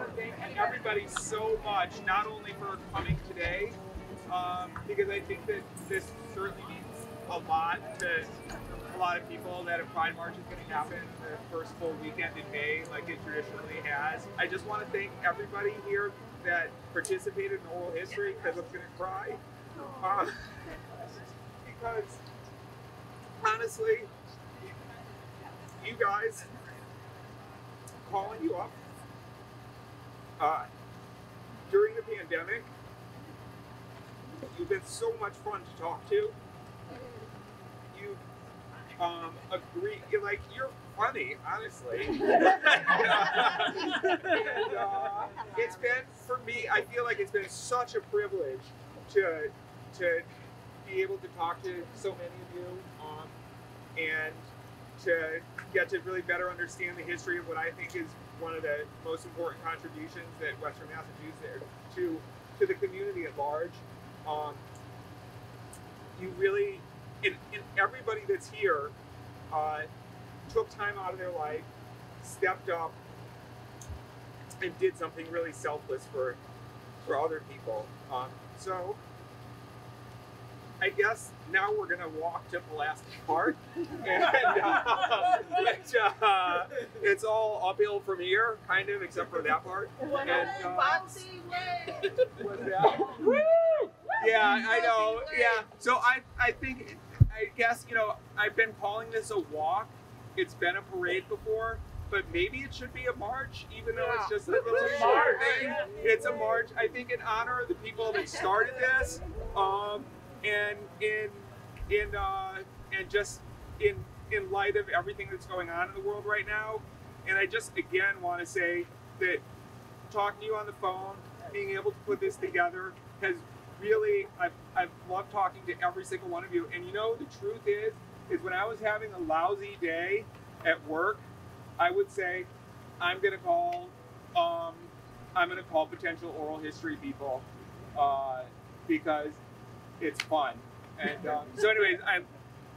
want to thank everybody so much, not only for coming today, because I think that this certainly means a lot to a lot of people that a Pride March is going to happen the first full weekend in May, like it traditionally has. I just want to thank everybody here that participated in oral history, because I'm going to cry. Because honestly, you guys, calling you up during the pandemic, you've been so much fun to talk to. You agree, you're funny, honestly. And it's been, for me, I feel like it's been such a privilege to be able to talk to so many of you, and to get to really better understand the history of what I think is one of the most important contributions that Western Massachusetts to the community at large. You really, and everybody that's here took time out of their life, stepped up, and did something really selfless for other people. So I guess now we're gonna walk to Pulaski Park, and it's all uphill from here, kind of, except for that part. What's that? Woo! Yeah, I know. Yeah. So I think, I guess, I've been calling this a walk. It's been a parade before, but maybe it should be a march, even though it's just a little short thing. It's a march, I think, in honor of the people that started this, and just in light of everything that's going on in the world right now. And I just, again, want to say that talking to you on the phone, being able to put this together has really, I've loved talking to every single one of you. And the truth is when I was having a lousy day at work, I would say, I'm gonna call potential oral history people, because it's fun. And so anyways,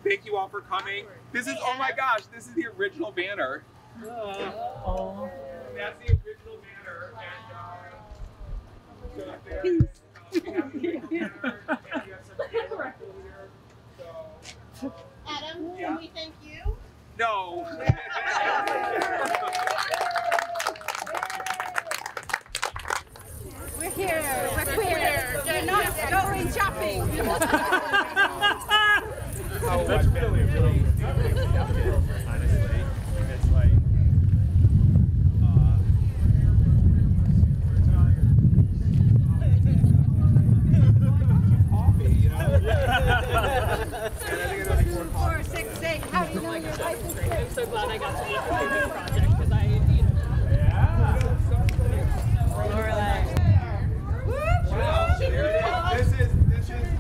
thank you all for coming. This is, oh my gosh, this is the original banner. Oh. That's the original banner. And so there, we have the original banner, and we have some people here. So, Adam, can we thank you? no. We're here. We're queer. You're not going shopping. That's really honestly, it's like coffee, And I think it'll be more coffee. 468. How do you know your license plate? I'm so glad I got to meet you in this project, because I, Yeah. Lorelai. Wow, there it is. This is.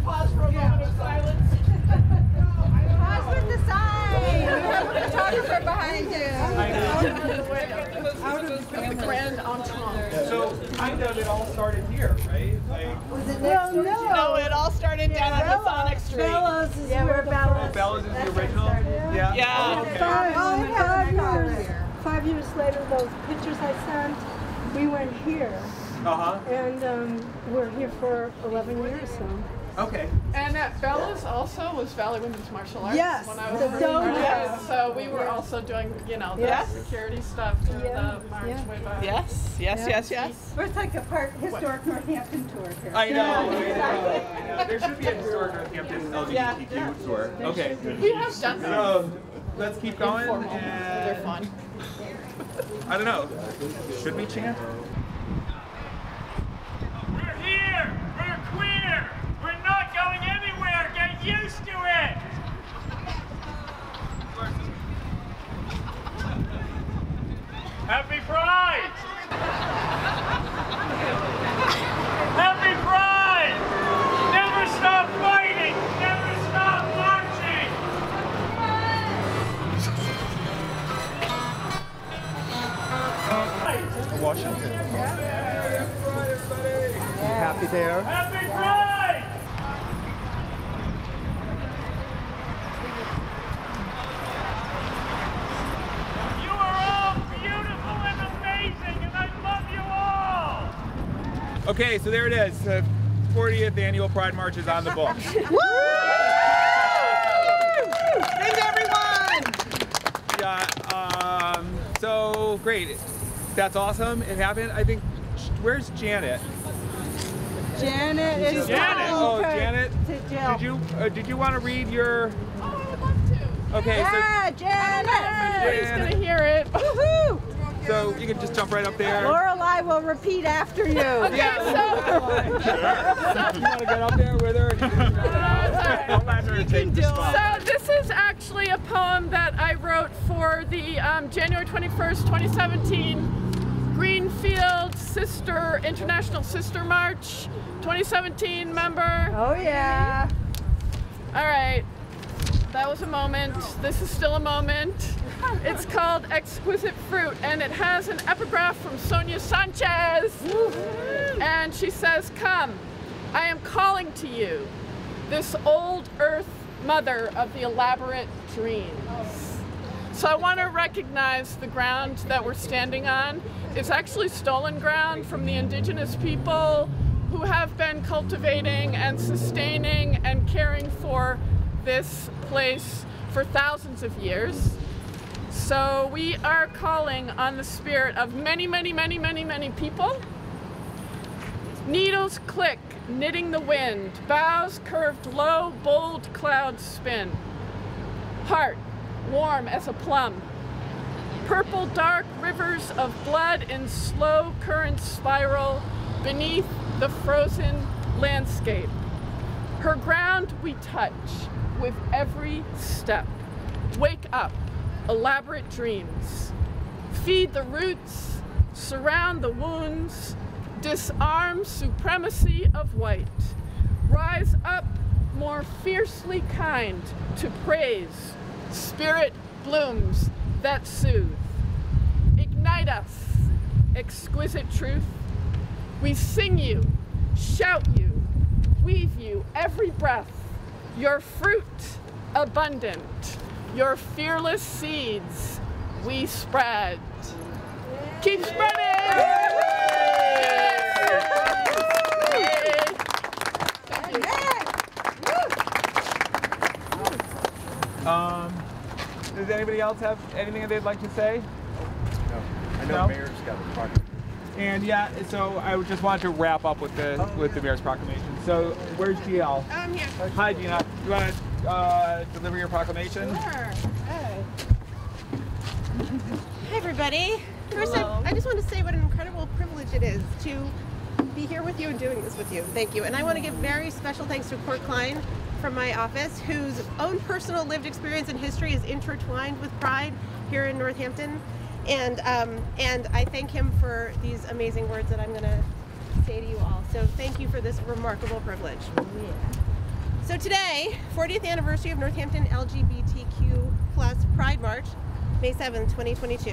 Pause for a moment of silence. Pause with the sign. You have a photographer behind you. Out of the grand entrance. So kind of it all started here, right? Was it next door? No, it all started down on Masonic Street. Bellows is where Bellows. Bellows is the original? Yeah. Yeah. Okay. 5 years later, those pictures I sent, we went here, and we're here for 11 years now. Okay. And at Bella's also was Valley Women's Martial Arts. Yes, When I was the working dome, there. yes. So we were also doing, the Yes. security stuff through Yeah. the march Yeah. way back. Yes. We're like a historic Northampton tour here. I know. There should be a historic Northampton LGBTQ tour. Okay. We have done that. So let's keep going. Informal. And They're fun. I don't know. Should we chant? We're here! We're queer! We're not going anywhere! Get used to it! Happy Pride! Happy Pride! Never stop fighting! Never stop marching! Washington. Happy there. Happy Pride! You are all beautiful and amazing, and I love you all! Okay, so there it is. The 40th annual Pride March is on the books. Woo! Thanks, everyone! Yeah, so great. That's awesome. It happened. I think, where's Janet? Janet is Oh, Janet. to Jill. Did you want to read your? Oh, I'd love to. Okay, Yeah, Janet! Everybody's gonna hear it. Woohoo! so you can just jump right up there. Lorelai will repeat after you. Okay, so You want to get up there with her? Don't let her take the spot. So this is actually a poem that I wrote for the January 21st, 2017 Greenfield International Sister March 2017 member. Oh, yeah. All right, that was a moment. This is still a moment. It's called Exquisite Fruit, and it has an epigraph from Sonia Sanchez. And she says, "Come, I am calling to you, this old earth mother of the elaborate dreams." So I want to recognize the ground that we're standing on. It's actually stolen ground from the indigenous people who have been cultivating and sustaining and caring for this place for thousands of years. So we are calling on the spirit of many, many, many, many, many people. Needles click, knitting the wind, boughs curved low, bold clouds spin. Heart, warm as a plum. Purple dark rivers of blood in slow current spiral beneath the frozen landscape. Her ground we touch with every step. Wake up, elaborate dreams. Feed the roots, surround the wounds, disarm supremacy of white. Rise up more fiercely kind to praise, spirit blooms that soothe. Ignite us, exquisite truth. We sing you, shout you, weave you every breath, your fruit abundant, your fearless seeds we spread. Keep spreading! Does anybody else have anything they'd like to say? No. I know No? Mayor's got a project. And yeah, so I would just want to wrap up with the mayor's proclamation. So where's GL? I'm here. Hi, Gina. You want to deliver your proclamation? Sure. Hi, everybody. First, I just want to say what an incredible privilege it is to be here with you and doing this with you. Thank you. And I want to give very special thanks to Court Klein from my office, whose own personal lived experience and history is intertwined with Pride here in Northampton. And I thank him for these amazing words that I'm going to say to you all. So thank you for this remarkable privilege. So today, 40th anniversary of Northampton LGBTQ+ Pride March, May 7th, 2022.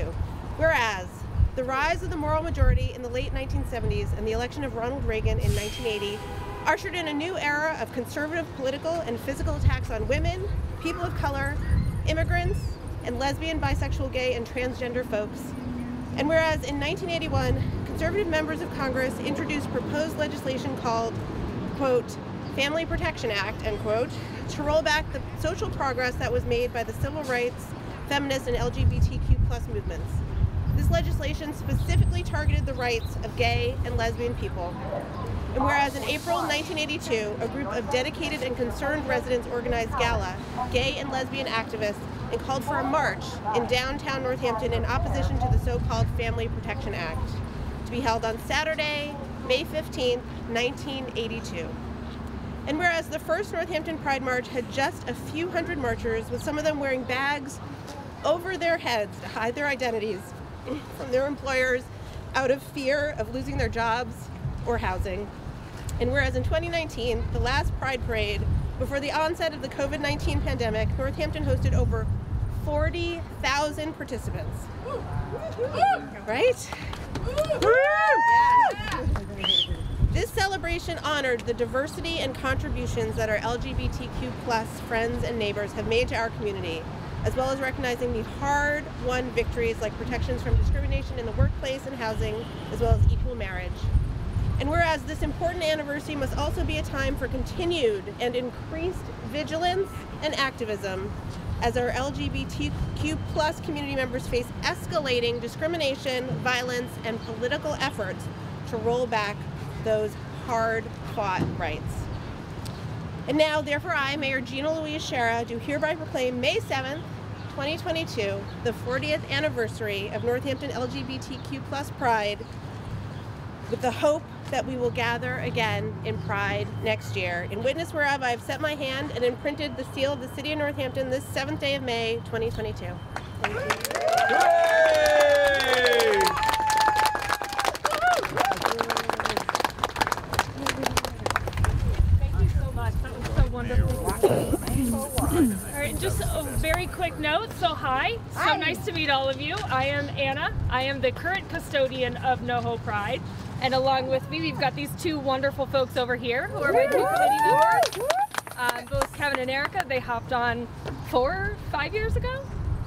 Whereas the rise of the moral majority in the late 1970s and the election of Ronald Reagan in 1980 ushered in a new era of conservative political and physical attacks on women, people of color, immigrants, and lesbian, bisexual, gay, and transgender folks. And whereas in 1981, conservative members of Congress introduced proposed legislation called, quote, Family Protection Act, end quote, to roll back the social progress that was made by the civil rights, feminist, and LGBTQ+ movements. This legislation specifically targeted the rights of gay and lesbian people. And whereas in April 1982, a group of dedicated and concerned residents organized gala, gay and lesbian activists, and called for a march in downtown Northampton in opposition to the so-called Family Protection Act, to be held on Saturday, May 15th, 1982. And whereas the first Northampton Pride March had just a few hundred marchers, with some of them wearing bags over their heads to hide their identities from their employers out of fear of losing their jobs or housing. And whereas in 2019, the last Pride Parade before the onset of the COVID-19 pandemic, Northampton hosted over 40,000 participants. Right? Yeah. This celebration honored the diversity and contributions that our LGBTQ+ friends and neighbors have made to our community, as well as recognizing the hard-won victories like protections from discrimination in the workplace and housing, as well as equal marriage. And whereas this important anniversary must also be a time for continued and increased vigilance and activism as our LGBTQ+ community members face escalating discrimination, violence, and political efforts to roll back those hard-fought rights. And now, therefore, I, Mayor Gina Louise Schara, do hereby proclaim May 7th, 2022, the 40th anniversary of Northampton LGBTQ+ Pride, with the hope that we will gather again in Pride next year. In witness whereof I have set my hand and imprinted the seal of the City of Northampton this 7th day of May, 2022. Thank you. Hooray! Thank you so much. That was so wonderful. All right, just a very quick note. So hi. So nice to meet all of you. I am Anna. I am the current custodian of NoHo Pride. And along with me, we've got these two wonderful folks over here who are my new committee members. Both Kevin and Erica, they hopped on 4 years ago?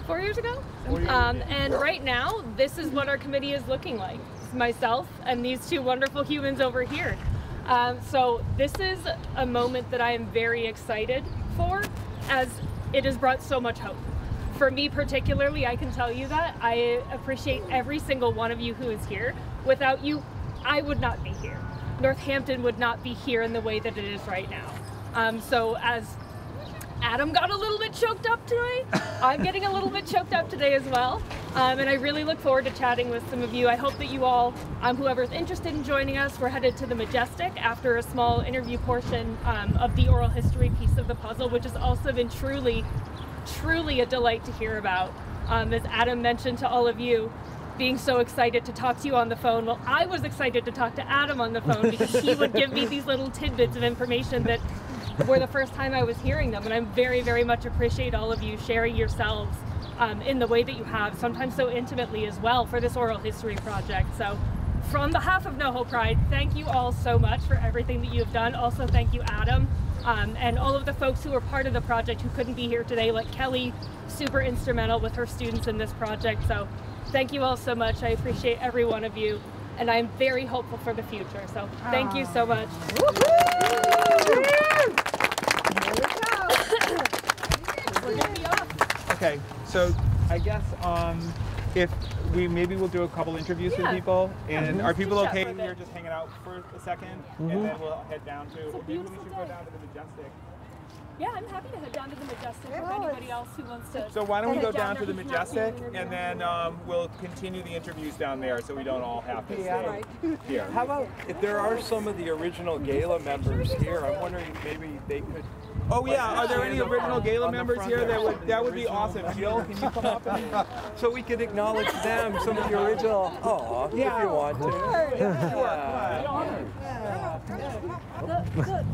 And right now, this is what our committee is looking like. It's myself and these two wonderful humans over here. So this is a moment that I am very excited for, as it has brought so much hope. For me particularly, I can tell you that I appreciate every single one of you who is here. Without you, I would not be here. Northampton would not be here in the way that it is right now. So as Adam got a little bit choked up today, I'm getting a little bit choked up today as well. And I really look forward to chatting with some of you. I hope that you all, whoever's interested in joining us, we're headed to the Majestic after a small interview portion of the oral history piece of the puzzle, which has also been truly a delight to hear about. As Adam mentioned to all of you, being so excited to talk to you on the phone. Well, I was excited to talk to Adam on the phone because he would give me these little tidbits of information that were the first time I was hearing them. And I very, very much appreciate all of you sharing yourselves in the way that you have, sometimes so intimately as well, for this oral history project. So from behalf of NoHo Pride, thank you all so much for everything that you have done. Also, thank you, Adam, and all of the folks who were part of the project who couldn't be here today, like Kelly, super instrumental with her students in this project. So thank you all so much. I appreciate every one of you, and I'm very hopeful for the future. So thank you so much. Okay, so I guess if maybe we'll do a couple interviews with people, and are people okay here just hanging out for a second, and then we'll head down to, maybe we should go down to the Majestic. Yeah, I'm happy to head down to the Majestic for anybody else who wants to. So why don't we go down to the Majestic, and then we'll continue the interviews down there, so we don't all have to stay here. How about if there are some of the original gala members here? I'm wondering if maybe they could. Oh yeah, are there any original gala members here? That would be awesome. Jill, can you come up? So we could acknowledge them, some of the original. Oh, if you want to.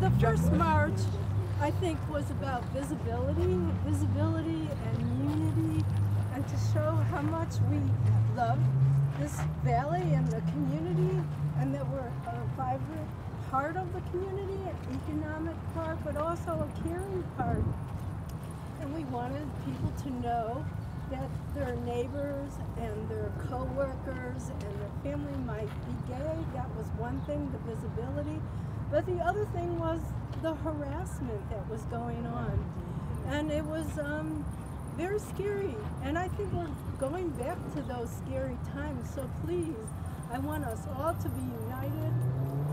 The first march, I think, was about visibility and unity, and to show how much we love this valley and the community, and that we're a vibrant part of the community, an economic part, but also a caring part. And we wanted people to know that their neighbors and their co-workers and their family might be gay. That was one thing, the visibility. But the other thing was the harassment that was going on. And it was very scary. And I think we're going back to those scary times. So please, I want us all to be united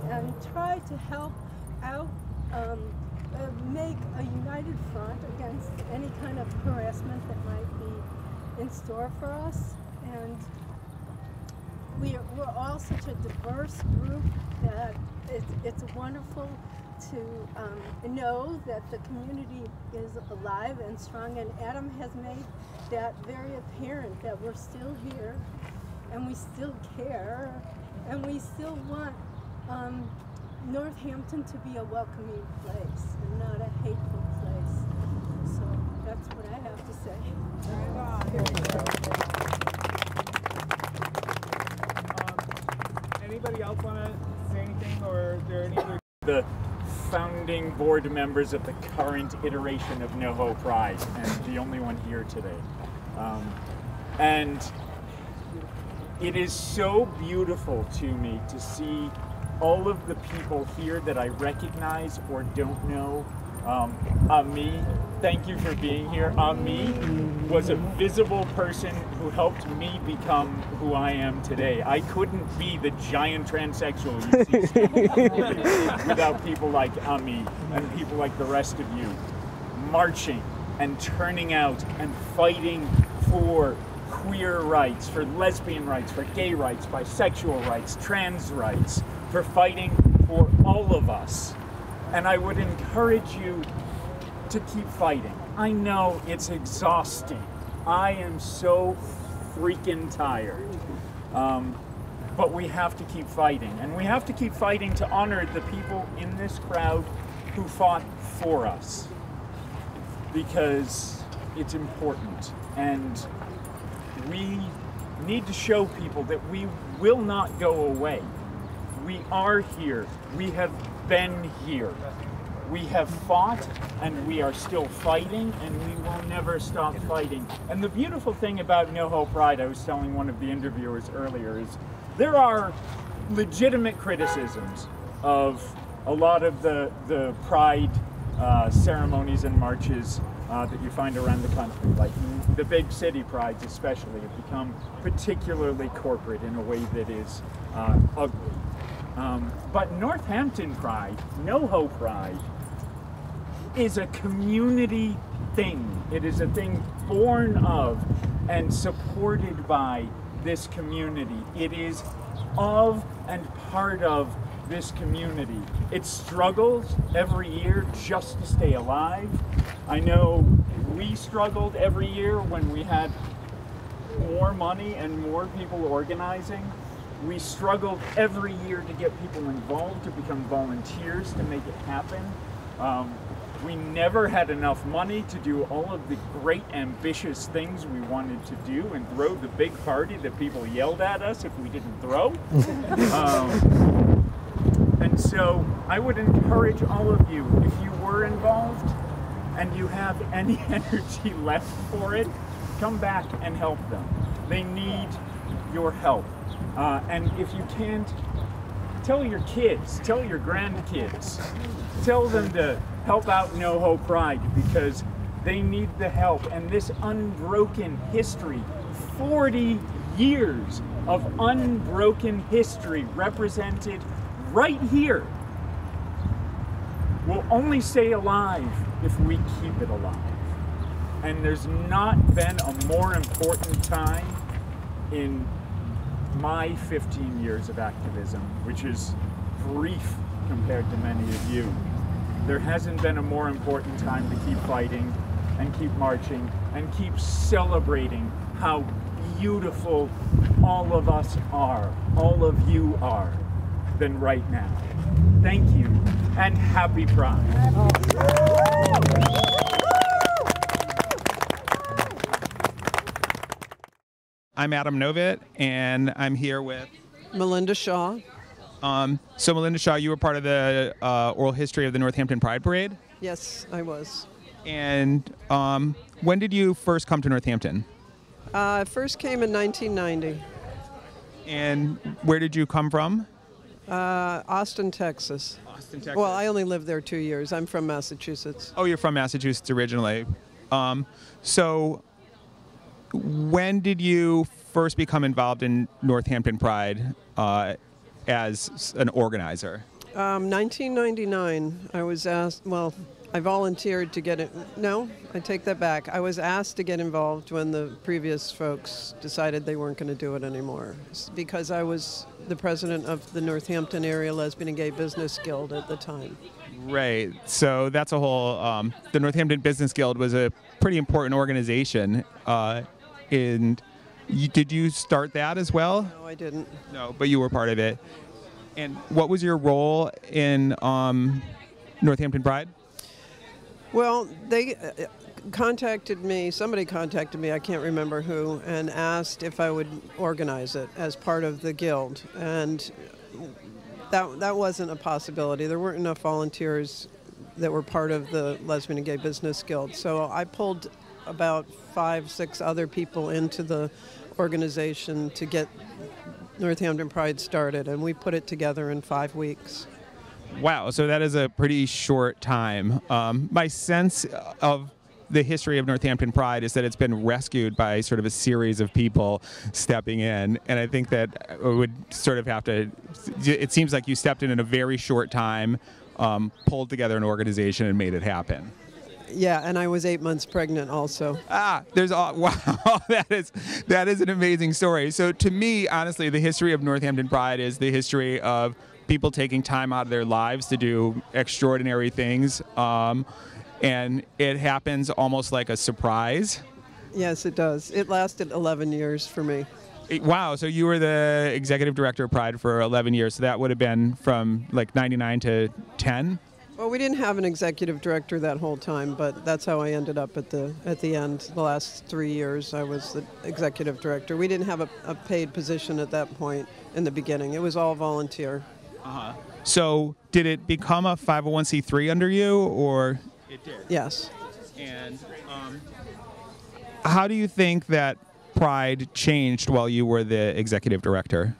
and try to help out, make a united front against any kind of harassment that might be in store for us. And we're all such a diverse group that it's wonderful to know that the community is alive and strong, and Adam has made that very apparent, that we're still here and we still care and we still want Northampton to be a welcoming place and not a hateful place. So that's what I have to say. Anybody else want to say anything, or are there any other? The founding board members of the current iteration of NoHo Pride, and the only one here today. And it is so beautiful to me to see all of the people here that I recognize or don't know. Ami, thank you for being here. Ami was a visible person who helped me become who I am today. I couldn't be the giant transsexual you see without people like Ami and people like the rest of you marching and turning out and fighting for queer rights, for lesbian rights, for gay rights, bisexual rights, trans rights, for fighting for all of us. And I would encourage you to keep fighting. I know it's exhausting. I am so freaking tired. But we have to keep fighting. And we have to keep fighting to honor the people in this crowd who fought for us. Because it's important. And we need to show people that we will not go away. We are here. We have been here. We have fought and we are still fighting and we will never stop fighting. And the beautiful thing about NoHo Pride, I was telling one of the interviewers earlier, is there are legitimate criticisms of a lot of the Pride ceremonies and marches that you find around the country. Like the big city prides especially have become particularly corporate in a way that is ugly. But Northampton Pride, NoHo Pride, is a community thing. It is a thing born of and supported by this community. It is of and part of this community. It struggles every year just to stay alive. I know we struggled every year when we had more money and more people organizing. We struggled every year to get people involved, to become volunteers, to make it happen. We never had enough money to do all of the great ambitious things we wanted to do and throw the big party that people yelled at us if we didn't throw. And so I would encourage all of you, if you were involved and you have any energy left for it, come back and help them. They need your help. And if you can't, tell your kids, tell your grandkids, tell them to help out NoHo Pride because they need the help. And this unbroken history, 40 years of unbroken history represented right here, will only stay alive if we keep it alive. And there's not been a more important time in my 15 years of activism, which is brief compared to many of you. There hasn't been a more important time to keep fighting and keep marching and keep celebrating how beautiful all of us are, all of you are, than right now. Thank you and happy Pride. I'm Adam Novitt, and I'm here with Melinda Shaw. So Melinda Shaw, you were part of the oral history of the Northampton Pride Parade? Yes, I was. And when did you first come to Northampton? I first came in 1990. And where did you come from? Austin, Texas. Austin, Texas. Well, I only lived there 2 years. I'm from Massachusetts. Oh, you're from Massachusetts originally. So when did you first become involved in Northampton Pride as an organizer? 1999, I was asked, well, I volunteered to get it. No, I take that back. I was asked to get involved when the previous folks decided they weren't going to do it anymore. It's because I was the president of the Northampton Area Lesbian and Gay Business Guild at the time. Right. So that's a whole, the Northampton Business Guild was a pretty important organization. And did you start that as well? No, I didn't. No, but you were part of it. And what was your role in Northampton Pride? Well, they contacted me, somebody contacted me, I can't remember who, and asked if I would organize it as part of the guild. And that wasn't a possibility. There weren't enough volunteers that were part of the Lesbian and Gay Business Guild. So I pulled about 5, 6 other people into the organization to get Northampton Pride started, and we put it together in 5 weeks. Wow, so that is a pretty short time. My sense of the history of Northampton Pride is that it's been rescued by sort of a series of people stepping in, and I think that it would sort of have to, it seems like you stepped in a very short time, pulled together an organization and made it happen. Yeah, and I was 8 months pregnant also. Wow, that is an amazing story. So to me, honestly, the history of Northampton Pride is the history of people taking time out of their lives to do extraordinary things. And it happens almost like a surprise. Yes, it does. It lasted 11 years for me. Wow, so you were the executive director of Pride for 11 years, so that would have been from like 99 to 10? Well, we didn't have an executive director that whole time, but that's how I ended up at the end. The last 3 years, I was the executive director. We didn't have a paid position at that point in the beginning. It was all volunteer. Uh-huh. So did it become a 501c3 under you, or? It did. Yes. And how do you think that Pride changed while you were the executive director?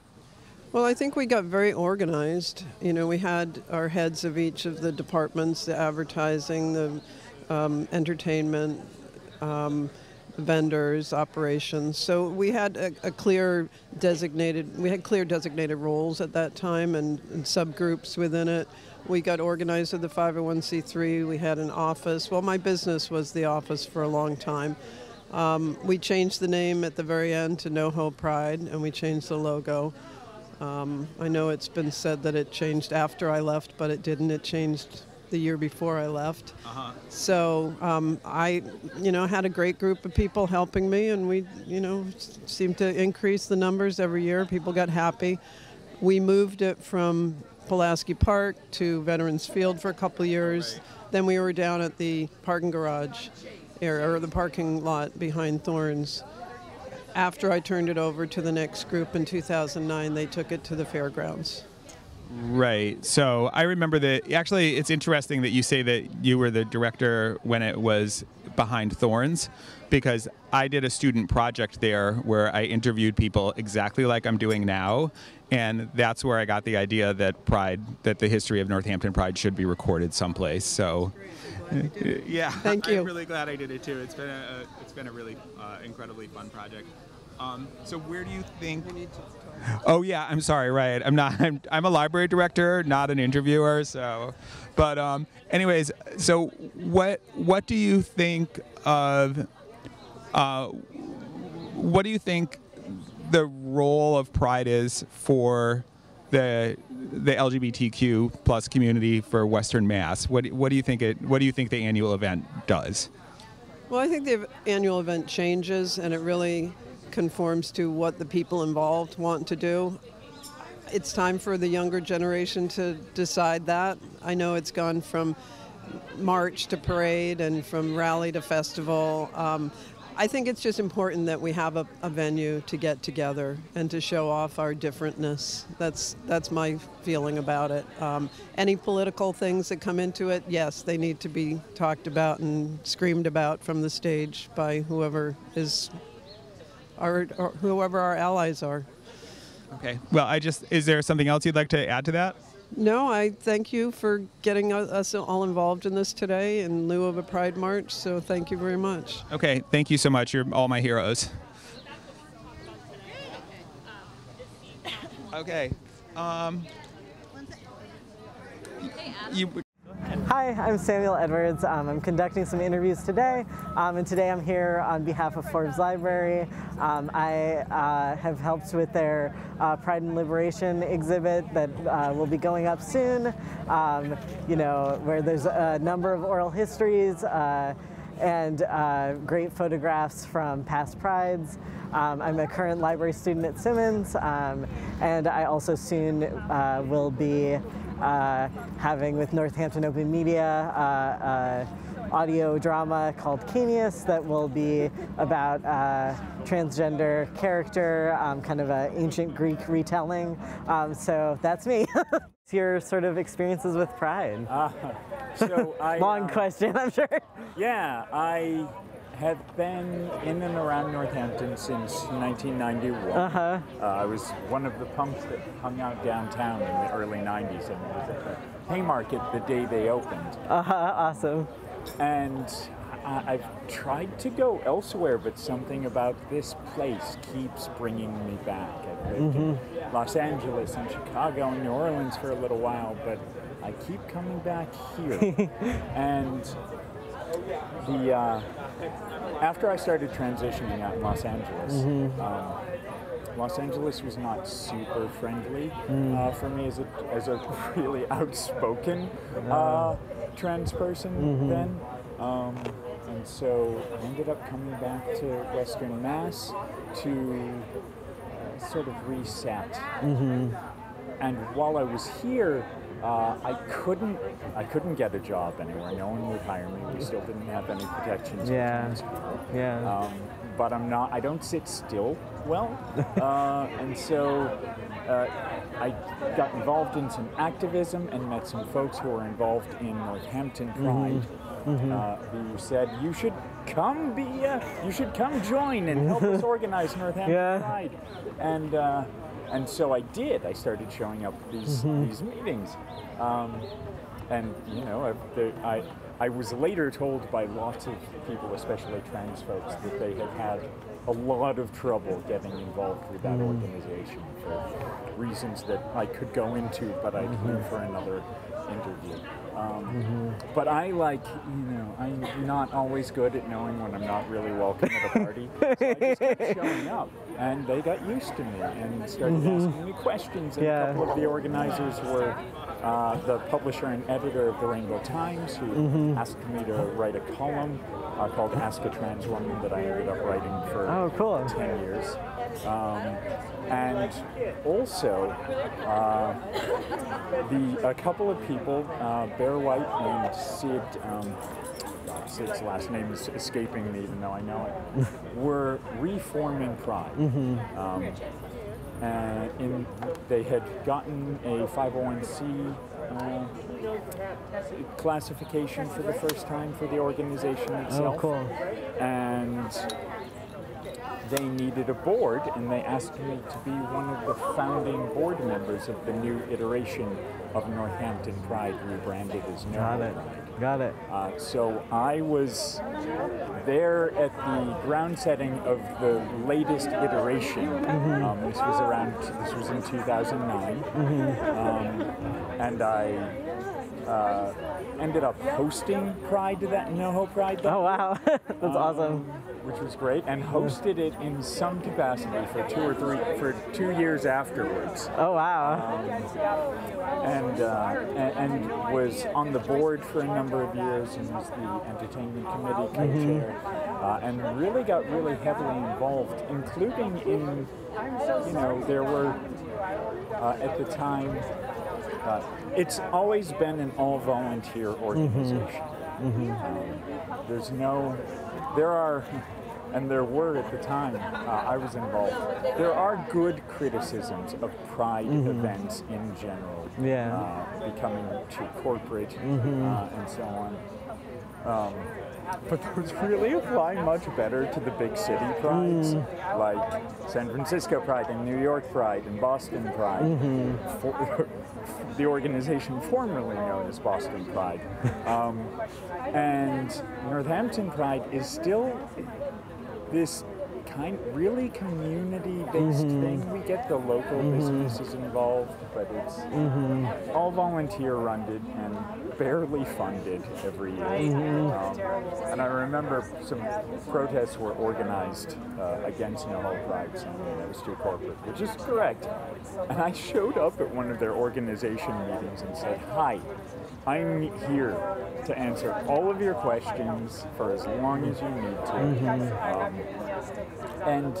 Well, I think we got very organized. You know, we had our heads of each of the departments, the advertising, the entertainment, vendors, operations. So we had a clear designated roles at that time and subgroups within it. We got organized with the 501c3. We had an office. Well, my business was the office for a long time. We changed the name at the very end to NoHo Pride, and we changed the logo. I know it's been said that it changed after I left, but it didn't. It changed the year before I left. Uh-huh. So I, had a great group of people helping me, and we, seemed to increase the numbers every year. People got happy. We moved it from Pulaski Park to Veterans Field for a couple of years. Right. Then we were down at the parking garage area, or the parking lot behind Thorns. After I turned it over to the next group in 2009, they took it to the fairgrounds. Right. So I remember that. Actually, it's interesting that you say that you were the director when it was behind Thorns, because I did a student project there where I interviewed people exactly like I'm doing now, and that's where I got the idea that the history of Northampton Pride should be recorded someplace. So, yeah, thank you. I'm really glad I did it too. It's been a really incredibly fun project. So where do you think? Oh yeah, I'm sorry. Right, I'm a library director, not an interviewer. So, but anyways, so what do you think of? What do you think the role of Pride is for the LGBTQ plus community for Western Mass? What do you think the annual event does? Well, I think the annual event changes, and it really conforms to what the people involved want to do. It's time for the younger generation to decide that. I know it's gone from march to parade and from rally to festival. I think it's just important that we have a venue to get together and to show off our differentness. That's my feeling about it. Any political things that come into it, yes, they need to be talked about and screamed about from the stage by whoever our allies are. Okay. Well, is there something else you'd like to add to that? No, I thank you for getting us all involved in this today in lieu of a Pride March, so thank you very much. Okay, thank you so much. You're all my heroes. Okay. Hi, I'm Samuel Edwards. I'm conducting some interviews today, and today I'm here on behalf of Forbes Library. I have helped with their Pride and Liberation exhibit that will be going up soon, where there's a number of oral histories and great photographs from past Prides. I'm a current library student at Simmons, and I also soon will be having with Northampton Open Media audio drama called Caenius that will be about transgender character, kind of an ancient Greek retelling. So that's me. What's your sort of experiences with Pride? So Long question, I'm sure. Yeah, I have been in and around Northampton since 1991. I was one of the punks that hung out downtown in the early 90s and was at the Haymarket the day they opened. Awesome. And I've tried to go elsewhere, but something about this place keeps bringing me back. I've lived in Los Angeles and Chicago and New Orleans for a little while, but I keep coming back here. And after I started transitioning out in Los Angeles, Los Angeles was not super friendly for me as a really outspoken trans person then. And so I ended up coming back to Western Mass to sort of reset. And while I was here, I couldn't get a job anywhere. No one would hire me. We still didn't have any protections. But I don't sit still well. And so I got involved in some activism and met some folks who were involved in Northampton Pride. Who said you should come join and help us organize Northampton Pride, and so I did. I started showing up at these meetings, and you know, I was later told by lots of people, especially trans folks, that they had a lot of trouble getting involved with that organization for reasons that I could go into, but I'd leave for another interview. But I'm not always good at knowing when I'm not really welcome at a party. So I just kept showing up, and they got used to me and started asking me questions. And a couple of the organizers were the publisher and editor of the Rainbow Times, who asked me to write a column called Ask a Trans Woman that I ended up writing for 10 years. And also, a couple of people, Bear White and Sid, Sid's last name is escaping me even though I know it, were reforming Pride. And they had gotten a 501c classification for the first time for the organization itself. And they needed a board, and they asked me to be one of the founding board members of the new iteration of Northampton Pride, rebranded as NoHo Pride. Got it. So I was there at the ground setting of the latest iteration. This was in 2009, and I ended up hosting Pride, that NoHo Pride. Oh wow, that's awesome. Which was great, and hosted it in some capacity for 2 years afterwards. Oh wow. And was on the board for a number of years, and was the entertainment committee co-chair, and really got really heavily involved, including in, there were at the time. It's always been an all-volunteer organization. There were at the time I was involved, there are good criticisms of Pride events in general, becoming too corporate and so on. But those really apply much better to the big city prides, like San Francisco Pride and New York Pride and Boston Pride, the organization formerly known as Boston Pride. And Northampton Pride is still this really community-based thing. We get the local businesses involved, but it's all volunteer-run and barely funded every year. And I remember some protests were organized against NoHo Pride, saying that it was too corporate, which is correct. And I showed up at one of their organization meetings and said, "Hi, I'm here to answer all of your questions for as long as you need to." And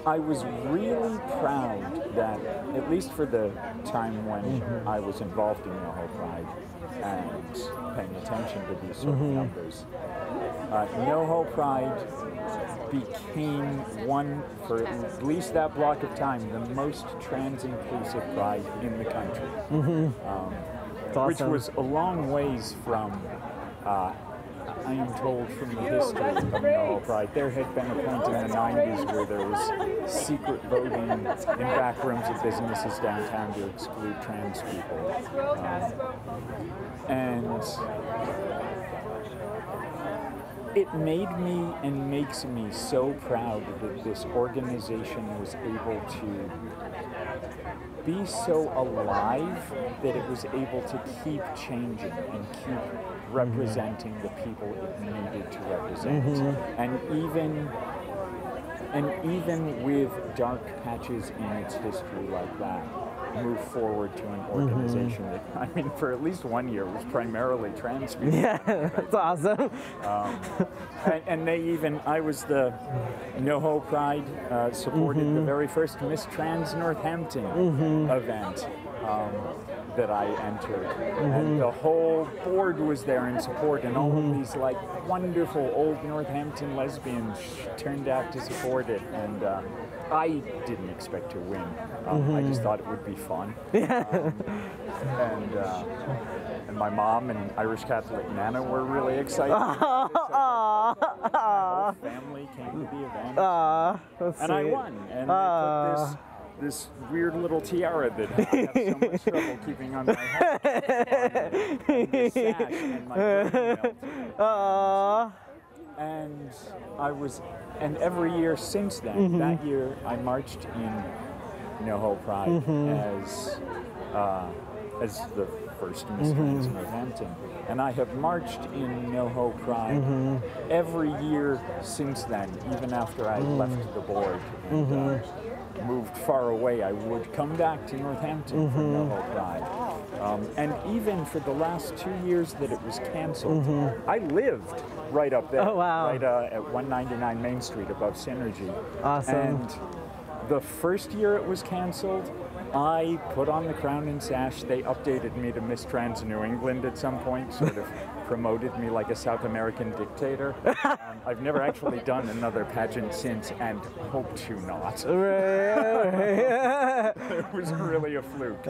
I was really proud that, at least for the time when I was involved in NoHo Pride and paying attention to these sort of numbers, NoHo Pride became one, for at least that block of time, the most trans-inclusive pride in the country. Which was a long ways from I am told from the history of NoHo Pride, there had been a point in the 90s where there was secret voting in back rooms of businesses downtown to exclude trans people. And it made me and makes me so proud that this organization was able to be so alive that it was able to keep changing and keep representing the people it needed to represent. And even with dark patches in its history like that, move forward to an organization that, I mean, for at least 1 year was primarily trans people. Yeah, that's awesome. And they even, I was the NoHo Pride, supported the very first Miss Trans Northampton event that I entered. And the whole board was there in support, and all of these like wonderful old Northampton lesbians turned out to support it. And I didn't expect to win. I just thought it would be fun. And my mom and Irish Catholic Nana were really excited. My whole family came to the event. And I won. And they put this weird little tiara that I have so much trouble keeping on my head. And this sash and my brain melted. And I was, and every year since then, that year I marched in NoHo Pride as the first Miss Trans Northampton. And I have marched in NoHo Pride every year since then, even after I left the board and moved far away. I would come back to Northampton for NoHo Pride. And even for the last 2 years that it was canceled, I lived right up there, right at 199 Main Street above Synergy. Awesome. And the first year it was canceled, I put on the crown and sash. They updated me to Miss Trans New England at some point, sort of promoted me like a South American dictator. I've never actually done another pageant since and hope to not. It was really a fluke.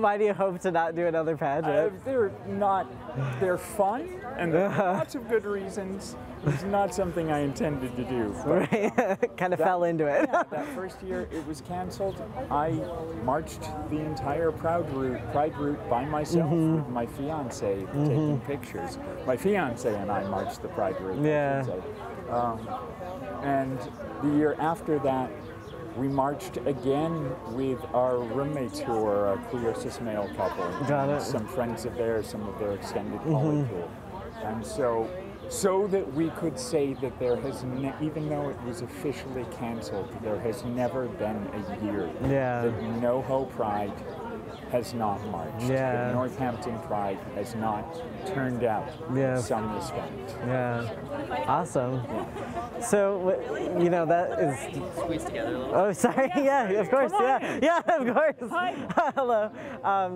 Why do you hope to not do another pageant? They're fun, and there are lots of good reasons. It's not something I intended to do. Kind of fell into it. Yeah, that first year it was canceled, I marched the entire Pride route by myself with my fiance taking pictures. My fiance and I marched the Pride route. Yeah. And the year after that, we marched again with our roommates who are a queer cis male couple. Got it. Some friends of theirs, some of their extended poly pool. And so that we could say that there has, even though it was officially canceled, there has never been a year that NoHo Pride has not marched. That Northampton Pride has not turned out some respect. Yeah. Awesome. So, you know, that is... Squeeze together a little. Oh, sorry. Yeah, of course. Yeah, of course. Hi. Hello.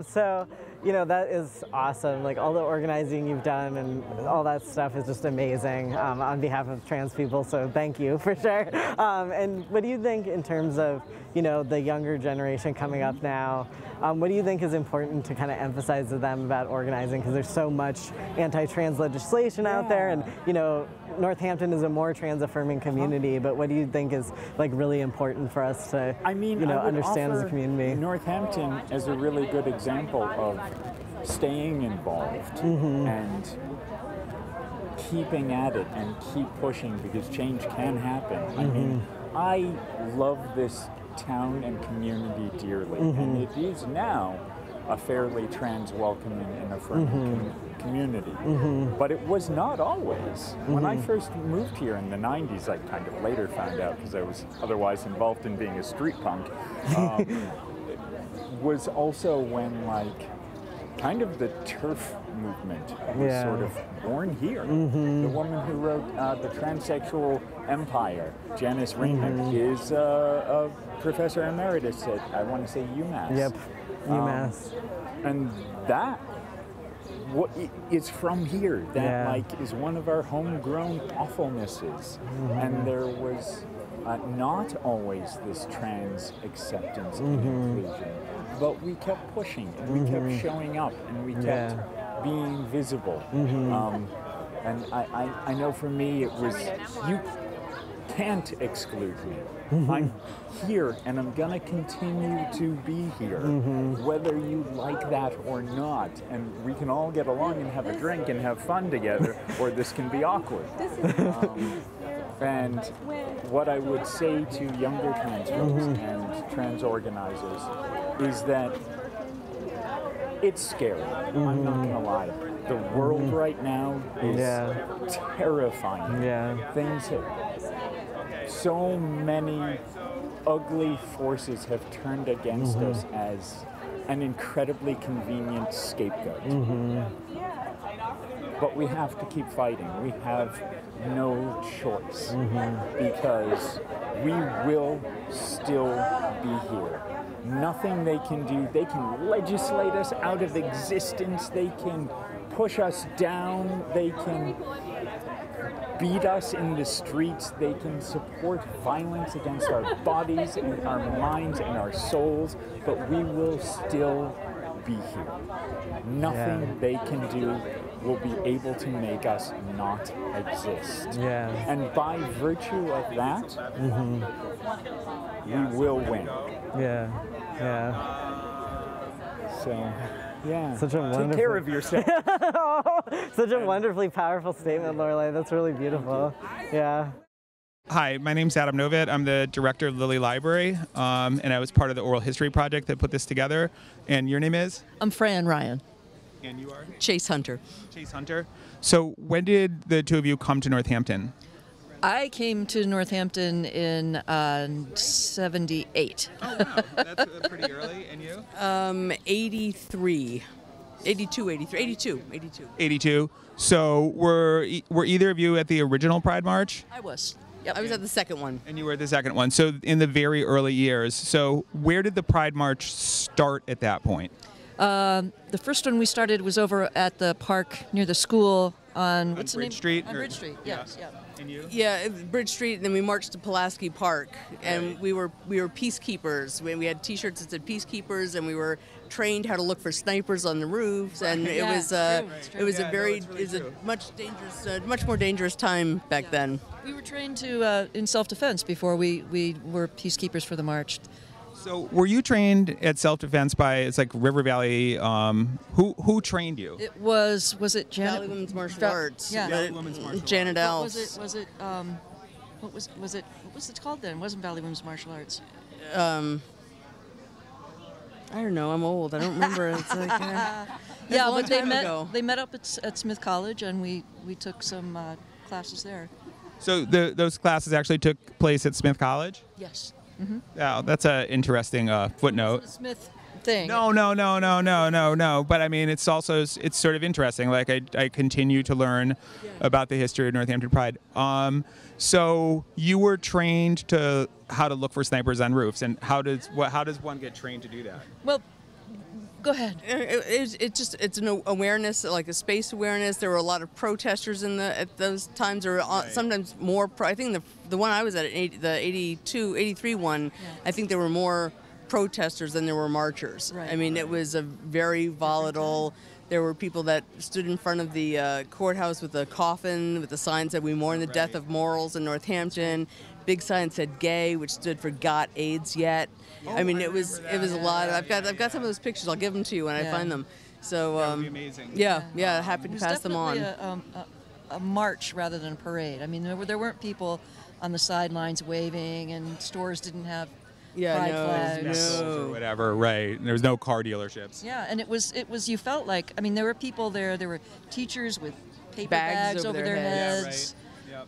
So, you know, that is awesome. Like, all the organizing you've done and all that stuff is just amazing on behalf of trans people. So thank you for sure. And what do you think in terms of, you know, the younger generation coming up now? What do you think is important to kind of emphasize to them about organizing? Because there's so much anti-trans legislation out there, and, you know, Northampton is a more trans-affirming community, but what do you think is like really important for us to, you know, understand as a community? Northampton is a really good example of staying involved and keeping at it and keep pushing, because change can happen. I mean, I love this town and community dearly, and it is now a fairly trans welcoming and affirming community. But it was not always. When I first moved here in the 90s, I kind of later found out because I was otherwise involved in being a street punk, was also when like kind of the TERF movement was sort of born here. The woman who wrote The Transsexual Empire, Janice Raymond, is a professor emeritus at, I want to say, UMass. Yep, UMass. And that is from here. That like is one of our homegrown awfulnesses. And there was not always this trans acceptance and inclusion, but we kept pushing and we kept showing up and we kept being visible. And I know for me it was, you can't exclude me. I'm here and I'm gonna continue to be here, whether you like that or not. And we can all get along and have a drink and have fun together, or this can be awkward. And what I would say to younger trans folks and trans organizers is that it's scary. I'm not gonna lie. The world right now is terrifying. Things have, so many ugly forces have turned against us as an incredibly convenient scapegoat. But we have to keep fighting. We have no choice because we will still be here. Nothing they can do. They can legislate us out of existence. They can push us down. They can beat us in the streets. They can support violence against our bodies and our minds and our souls, but we will still be here. Nothing they can do will be able to make us not exist. And by virtue of that, we will win. So, Such a wonderful... Take care of yourself. Such a wonderfully powerful statement, Lorelei. That's really beautiful. Hi, my name's Adam Novitt. I'm the director of Lilly Library, and I was part of the oral history project that put this together. And your name is? I'm Fran Ryan. And you are? Chase Hunter. Chase Hunter. So when did the two of you come to Northampton? I came to Northampton in 78. Oh, wow. That's pretty early. And you? 83. 82. 82. So were either of you at the original Pride March? I was. Yep. I was at the second one. And you were at the second one. So in the very early years. So where did the Pride March start at that point? The first one we started was over at the park near the school on what's the name? Bridge Street? On Bridge Street, yes. And you? Yeah, Bridge Street, and then we marched to Pulaski Park, and we were peacekeepers. We had T-shirts that said peacekeepers, and we were trained how to look for snipers on the roofs, and it was a much more dangerous time back then. We were trained to in self-defense before we were peacekeepers for the march. So were you trained at self-defense by, it's like River Valley, who trained you? It was it Janet? Valley Women's Martial Arts. Yeah. Valley Women's Martial Arts. Janet Alves. What was it called then? It wasn't Valley Women's Martial Arts. I don't know, I'm old, I don't remember. It's like, but they met up at Smith College, and we took some classes there. So those classes actually took place at Smith College? Yes. Yeah, that's an interesting footnote. Smith thing. No. But I mean, it's sort of interesting. Like I continue to learn about the history of Northampton Pride. So you were trained to how to look for snipers on roofs, and how does one get trained to do that? Well, go ahead. It's an awareness, like a space awareness. There were a lot of protesters at those times, or sometimes more. I think the one I was at, the 83 one, I think there were more protesters than there were marchers. Right. I mean, it was a very volatile. There were people that stood in front of the courthouse with a coffin with a sign that said, "We mourn the death of morals in Northampton." Big sign said "gay," which stood for "Got AIDS Yet." I mean, it was a lot. I've got some of those pictures. I'll give them to you when I find them. So that would be amazing. Yeah, happy to pass them on. A march rather than a parade. I mean, there weren't people on the sidelines waving, and stores didn't have pride flags. Or whatever, right? There was no car dealerships. Yeah, and it was. You felt like, I mean, there were people there. There were teachers with paper bags over their heads.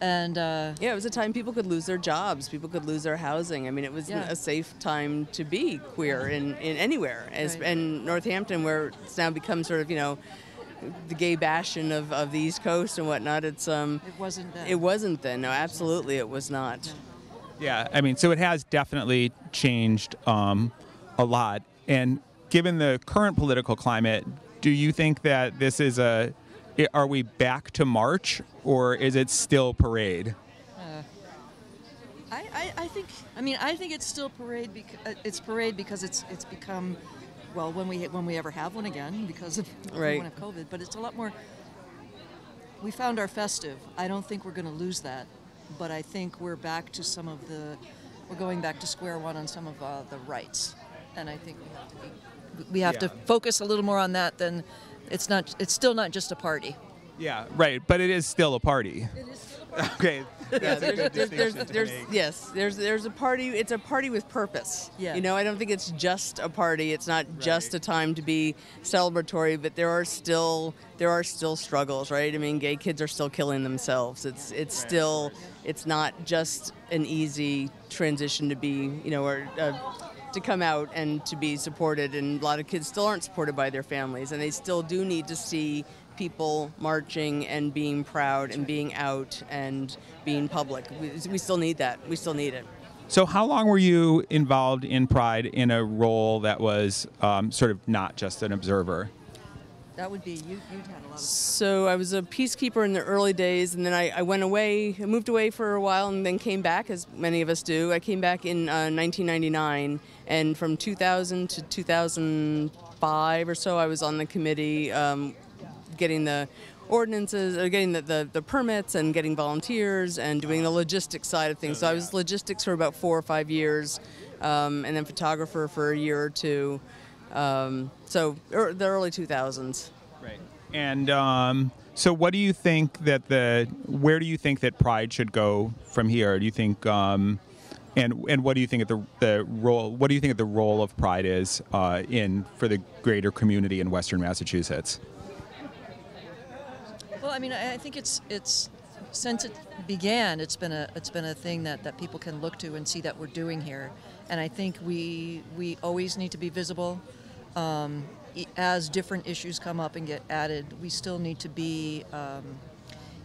And it was a time people could lose their jobs, people could lose their housing. I mean, it was a safe time to be queer in anywhere. And Northampton, where it's now become sort of, the gay bastion of the East Coast and whatnot. It wasn't then. It wasn't then. No, absolutely, it was not. Yeah, I mean, so it has definitely changed a lot. And given the current political climate, do you think that this is are we back to March, or is it still parade? I think it's still parade. It's parade because it's become, when we ever have one again, because of we won't have COVID. But it's a lot more. we found our festive. I don't think we're going to lose that, but I think we're back to we're going back to square one on some of the rights, and I think we have to focus a little more on that than it's still not just a party. Yeah, right, but it is still a party. It is still a party. Okay. Yeah, there's a party. It's a party with purpose. Yeah. You know, I don't think it's just a party. It's not just a time to be celebratory, but there are still struggles, right? I mean, gay kids are still killing themselves. It's not just an easy transition to be, you know, or to come out and to be supported. And a lot of kids still aren't supported by their families, and they still do need to see people marching and being proud and being out and being public. We still need that. We still need it. So how long were you involved in Pride in a role that was sort of not just an observer? That would be, you'd had a lot of... So I was a peacekeeper in the early days, and then I went away, I moved away for a while and then came back, as many of us do. I came back in 1999, and from 2000 to 2005 or so, I was on the committee getting the ordinances, or getting the permits and getting volunteers and doing the logistics side of things. So I was logistics for about 4 or 5 years, and then photographer for a year or two. So the early 2000s. Right. And so what do you think that where do you think that Pride should go from here? Do you think, and what do you think the role of Pride is for the greater community in Western Massachusetts? Well, I mean, I think it's since it began, it's been a thing that people can look to and see that we're doing here, and I think we always need to be visible. As different issues come up and get added, we still need to be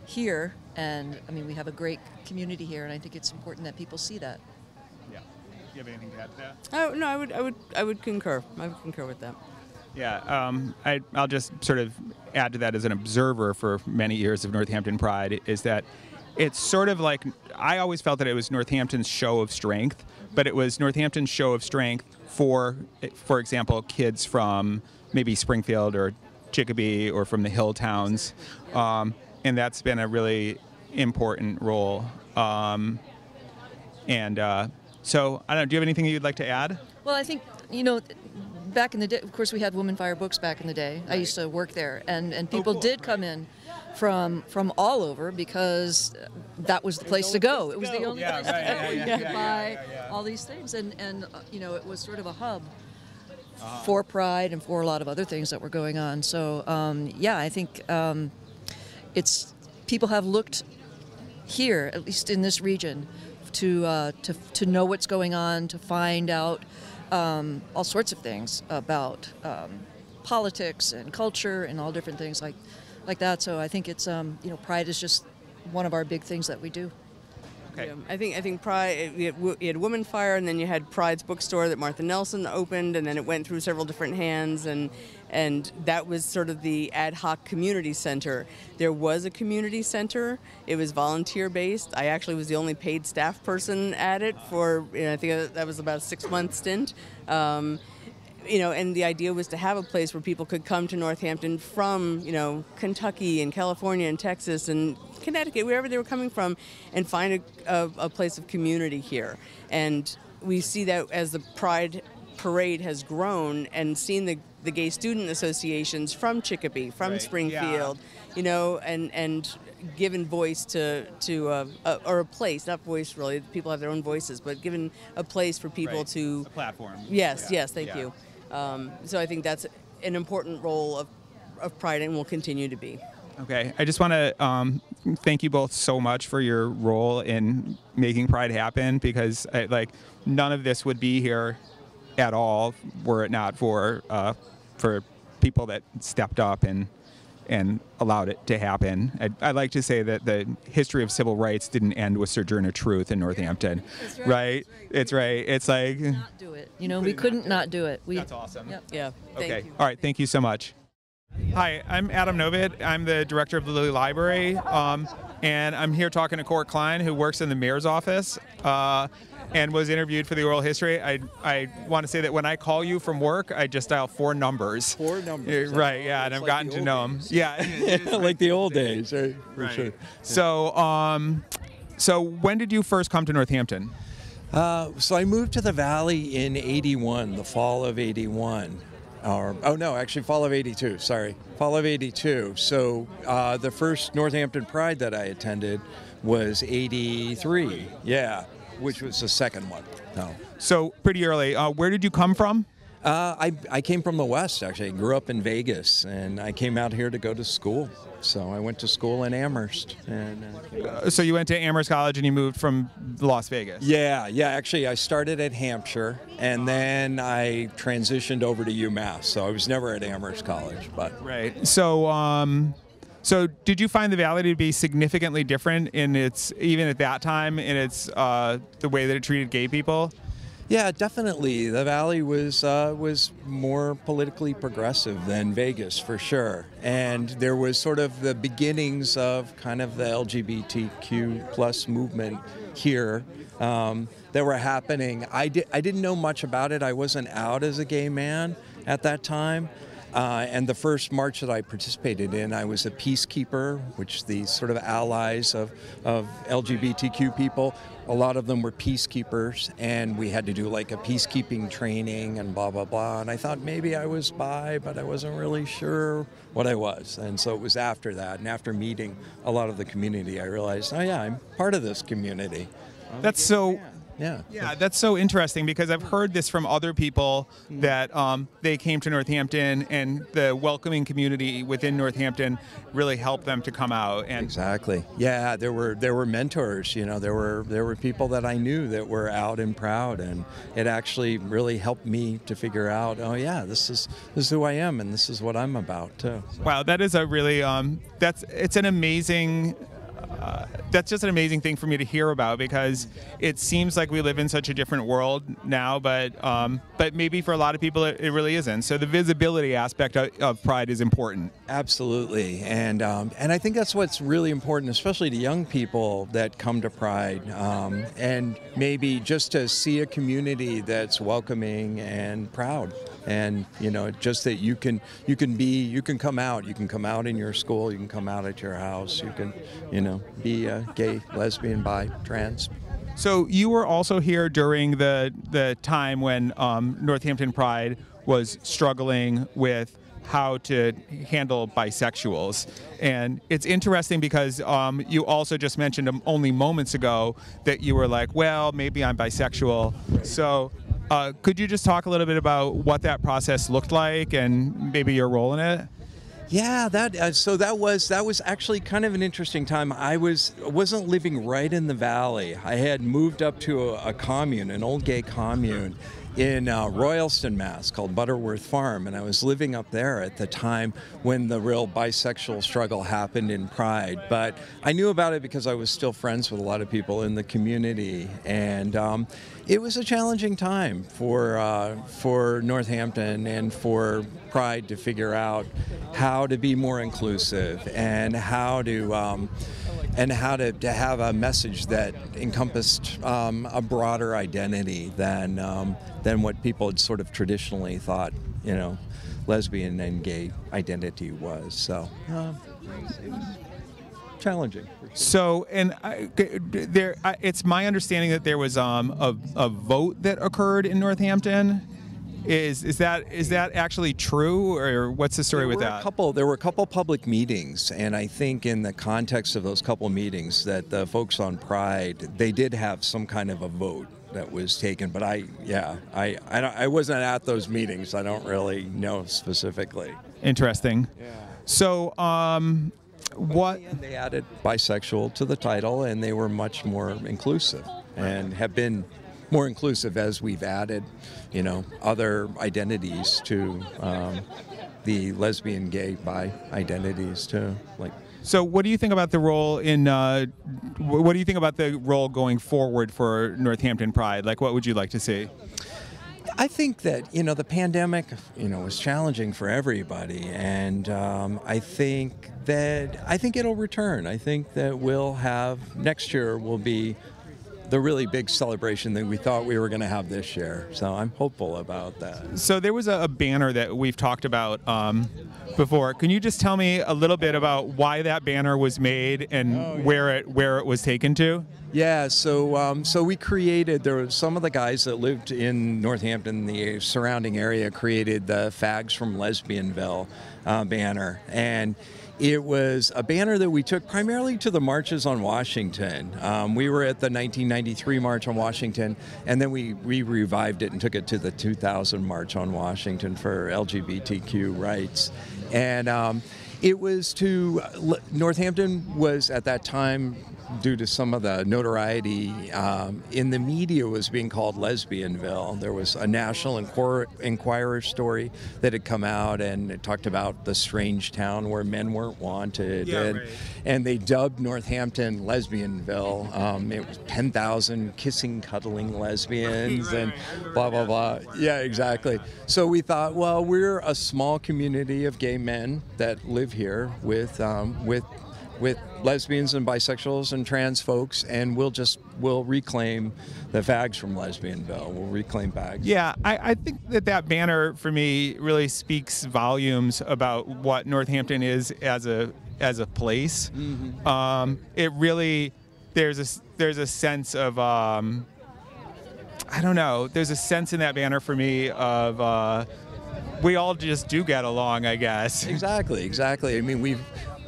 here, and I mean, we have a great community here, and I think it's important that people see that. Yeah. Do you have anything to add to that? Oh no, I would concur. I would concur with that. Yeah, I'll just sort of add to that as an observer for many years of Northampton Pride, is that it's sort of like, I always felt that it was Northampton's show of strength, but it was Northampton's show of strength for example, kids from maybe Springfield or Chicopee or from the hill towns, and that's been a really important role. So, I don't know, do you have anything you'd like to add? Well, I think, you know, back in the day, of course, we had Women Fire Books back in the day. Right. I used to work there, and people did come in from all over because that was the place to go. It was the only place to go. You could buy all these things, and you know, it was sort of a hub for Pride and for a lot of other things that were going on. So yeah, I think it's people have looked here, at least in this region, to know what's going on, to find out all sorts of things about politics and culture and all different things like that. So I think it's you know, Pride is just one of our big things that we do. Okay. Yeah, I think Pride, you had Women Fire, and then you had Pride's bookstore that Martha Nelson opened, and then it went through several different hands, and that was sort of the ad hoc community center. There was a community center. It was volunteer based. I actually was the only paid staff person at it for, you know, I think that was about a 6-month stint. You know, and the idea was to have a place where people could come to Northampton from, you know, Kentucky and California and Texas and Connecticut, wherever they were coming from, and find a place of community here. And we see that as the Pride Parade has grown, and seen the gay student associations from Chicopee, from Springfield, you know, and given voice to or a place, not voice really, people have their own voices, but given a place for people to... A platform. Yes, thank you. So I think that's an important role of Pride, and will continue to be. Okay, I just want to thank you both so much for your role in making Pride happen, because none of this would be here at all were it not for people that stepped up and allowed it to happen. I'd like to say that the history of civil rights didn't end with Sojourner Truth in Northampton, right? It's right. It's like... Not do it. You know, we couldn't not do it. That's awesome. Yep. Yeah. Okay. All right. Thank you so much. Hi, I'm Adam Novid. I'm the director of the Lilly Library. and I'm here talking to Court Klein, who works in the mayor's office and was interviewed for the oral history. I want to say that when I call you from work, I just dial 4 numbers. 4 numbers. Right, yeah, and I've gotten to know them. Yeah. Like the old days, right? For sure. So when did you first come to Northampton? So I moved to the Valley in '81, the fall of '81. Fall of '82. Sorry, fall of '82. So the first Northampton Pride that I attended was '83. Yeah, which was the second one. No. So pretty early. Where did you come from? I came from the West, actually. I grew up in Vegas, and I came out here to go to school. So I went to school in Amherst. So you went to Amherst College and you moved from Las Vegas? Yeah. Actually, I started at Hampshire, and then I transitioned over to UMass. So I was never at Amherst College. Right. So did you find the Valley to be significantly different in its, even at that time, in its the way that it treated gay people? Yeah, definitely. The Valley was more politically progressive than Vegas, for sure. And there was sort of the beginnings of kind of the LGBTQ plus movement here that were happening. I didn't know much about it. I wasn't out as a gay man at that time. And the first march that I participated in, I was a peacekeeper, which the sort of allies of LGBTQ people, a lot of them were peacekeepers, and we had to do like a peacekeeping training and blah, blah, blah. And I thought maybe I was bi, but I wasn't really sure what I was. And so it was after that, and after meeting a lot of the community, I realized, oh yeah, I'm part of this community. That's so... Yeah, that's so interesting, because I've heard this from other people that they came to Northampton and the welcoming community within Northampton really helped them to come out. And exactly. Yeah, there were mentors. You know, there were people that I knew that were out and proud, and it actually really helped me to figure out, oh yeah, this is who I am, and this is what I'm about too. So. Wow, that is a really it's an amazing. That's just an amazing thing for me to hear about, because it seems like we live in such a different world now, but maybe for a lot of people it really isn't. So the visibility aspect of Pride is important. Absolutely, and I think that's what's really important, especially to young people that come to Pride, and maybe just to see a community that's welcoming and proud. And just that you can come out in your school, you can come out at your house, you can be gay, lesbian, bi, trans. So you were also here during the time when Northampton Pride was struggling with how to handle bisexuals. And it's interesting because you also just mentioned only moments ago that you were like, well, maybe I'm bisexual. So could you just talk a little bit about what that process looked like and maybe your role in it? Yeah, that was actually kind of an interesting time. I wasn't living right in the Valley. I had moved up to a commune, an old gay commune in Royalston, Mass, called Butterworth Farm, and I was living up there at the time when the real bisexual struggle happened in Pride. But I knew about it because I was still friends with a lot of people in the community, and it was a challenging time for Northampton and for Pride to figure out how to be more inclusive and how to have a message that encompassed a broader identity than what people had sort of traditionally thought, lesbian and gay identity was. So it was challenging. So, and it's my understanding that there was a vote that occurred in Northampton. Is that actually true, or what's the story with that? There were a couple public meetings, and I think in the context of those couple meetings that the folks on Pride, they did have some kind of a vote that was taken, but I wasn't at those meetings. I don't really know specifically. Interesting. Yeah. So, what? They added bisexual to the title, and they were much more inclusive, and have been more inclusive as we've added, other identities to the lesbian, gay, bi identities too. So, what do you think about the role what do you think about the role going forward for Northampton Pride? Like, what would you like to see? I think that, the pandemic, was challenging for everybody. And I think it'll return. I think that next year will be the really big celebration that we thought we were going to have this year. So I'm hopeful about that. So there was a banner that we've talked about before. Can you just tell me a little bit about why that banner was made and where it was taken to? Yeah, so we created, there were some of the guys that lived in Northampton, the surrounding area, created the Fags from Lesbianville banner. And it was a banner that we took primarily to the marches on Washington. We were at the 1993 March on Washington, and then we revived it and took it to the 2000 March on Washington for LGBTQ rights. And it was Northampton was at that time, due to some of the notoriety in the media, was being called Lesbianville. There was a National Enquirer story that had come out, and it talked about the strange town where men weren't wanted. And they dubbed Northampton Lesbianville. It was 10,000 kissing, cuddling lesbians and blah, blah, blah. Yeah, exactly. So we thought, well, we're a small community of gay men that live here with lesbians and bisexuals and trans folks, and we'll reclaim the Fags from Lesbianville. We'll reclaim Fags. Yeah, I think that banner for me really speaks volumes about what Northampton is as a place. Mm-hmm. It really there's a sense of I don't know. There's a sense in that banner for me of we all just do get along, I guess. Exactly. I mean,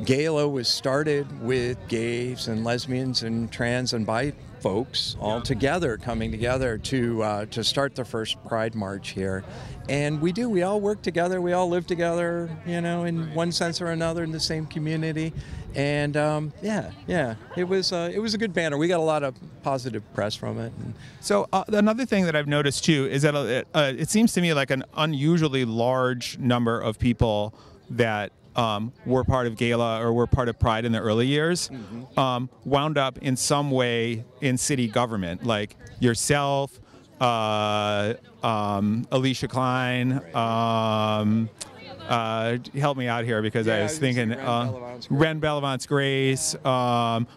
Gala was started with gays and lesbians and trans and bi folks all together, coming together to start the first Pride March here. And we all work together, we all live together, in one sense or another in the same community. And it was a good banner. We got a lot of positive press from it. So another thing that I've noticed too is that it seems to me like an unusually large number of people that were part of Gala or were part of Pride in the early years, wound up in some way in city government, like yourself, Alicia Klein. Help me out here because I was thinking Ren Bellavance Grace.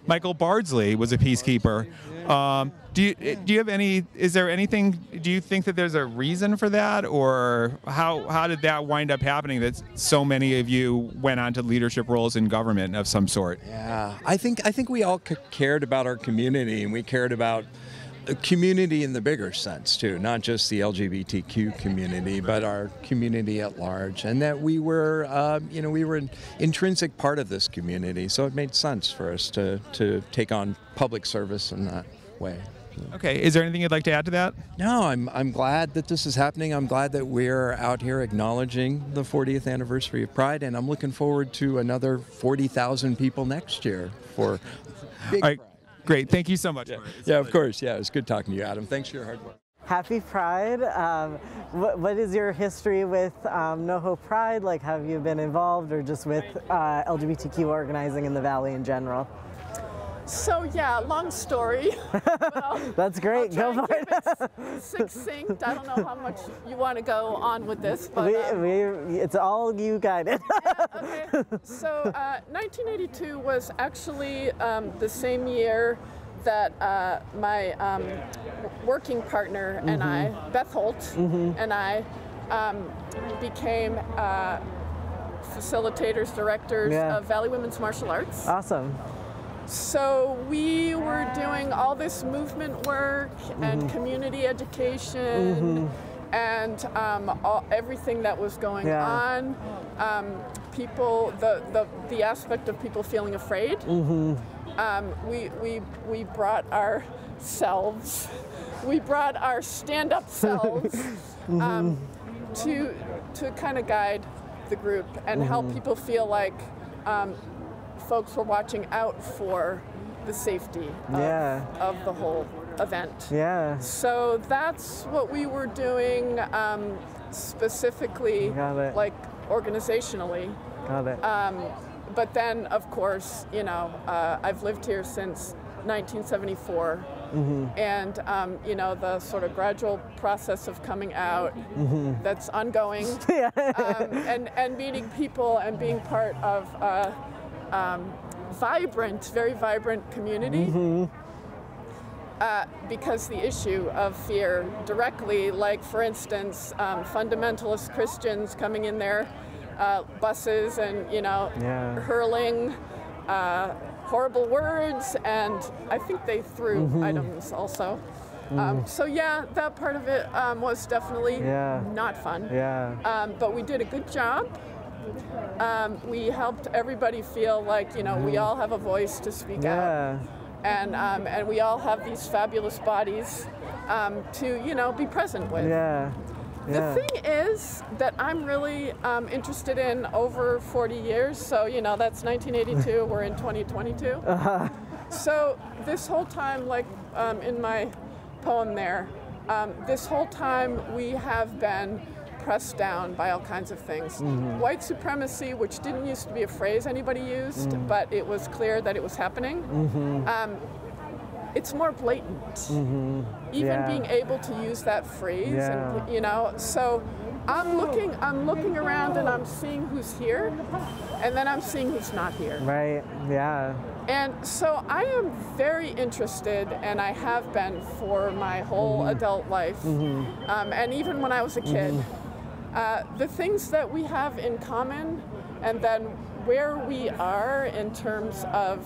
Michael Bardsley was a peacekeeper. Do you have any? Is there anything? Do you think that there's a reason for that, or how did that wind up happening? That so many of you went on to leadership roles in government of some sort. Yeah, I think we all cared about our community, and we cared about a community in the bigger sense too, not just the LGBTQ community, but our community at large, and that we were, we were an intrinsic part of this community. So it made sense for us to take on public service in that way. Okay, is there anything you'd like to add to that? No, I'm glad that this is happening. I'm glad that we're out here acknowledging the 40th anniversary of Pride, and I'm looking forward to another 40,000 people next year for big Pride. Great. Thank you so much. Yeah, of course. Yeah, it was good talking to you, Adam. Thanks for your hard work. Happy Pride. What is your history with NoHo Pride? Like, have you been involved or just with LGBTQ organizing in the Valley in general? So yeah, long story. That's great. Go for it. Succinct. I don't know how much you want to go on with this, but it's all you guided. Yeah, okay. So 1982 was actually the same year that my working partner and I, Beth Holt, and I became facilitators, directors of Valley Women's Martial Arts. Awesome. So we were doing all this movement work and community education and everything that was going on. People, the aspect of people feeling afraid. We brought ourselves, we brought our stand-up selves to kind of guide the group and help people feel like folks were watching out for the safety of the whole event. Yeah. So that's what we were doing specifically, like organizationally. Got it. But then, of course, I've lived here since 1974. and you know, the sort of gradual process of coming out that's ongoing, and meeting people and being part of a very vibrant community. Because the issue of fear directly, like for instance, fundamentalist Christians coming in their buses and, you know, hurling horrible words, and I think they threw items also. So yeah, that part of it was definitely not fun. But we did a good job. We helped everybody feel like, you know, we all have a voice to speak out. And we all have these fabulous bodies to, you know, be present with. The thing is that I'm really interested in over 40 years. So, you know, that's 1982. We're in 2022. So this whole time, like in my poem there, this whole time we have been pressed down by all kinds of things. White supremacy, which didn't used to be a phrase anybody used, but it was clear that it was happening. It's more blatant. Even being able to use that phrase, and, you know. So I'm looking around and I'm seeing who's here, and then I'm seeing who's not here. And so I am very interested, and I have been for my whole adult life, and even when I was a kid. The things that we have in common, and then where we are in terms of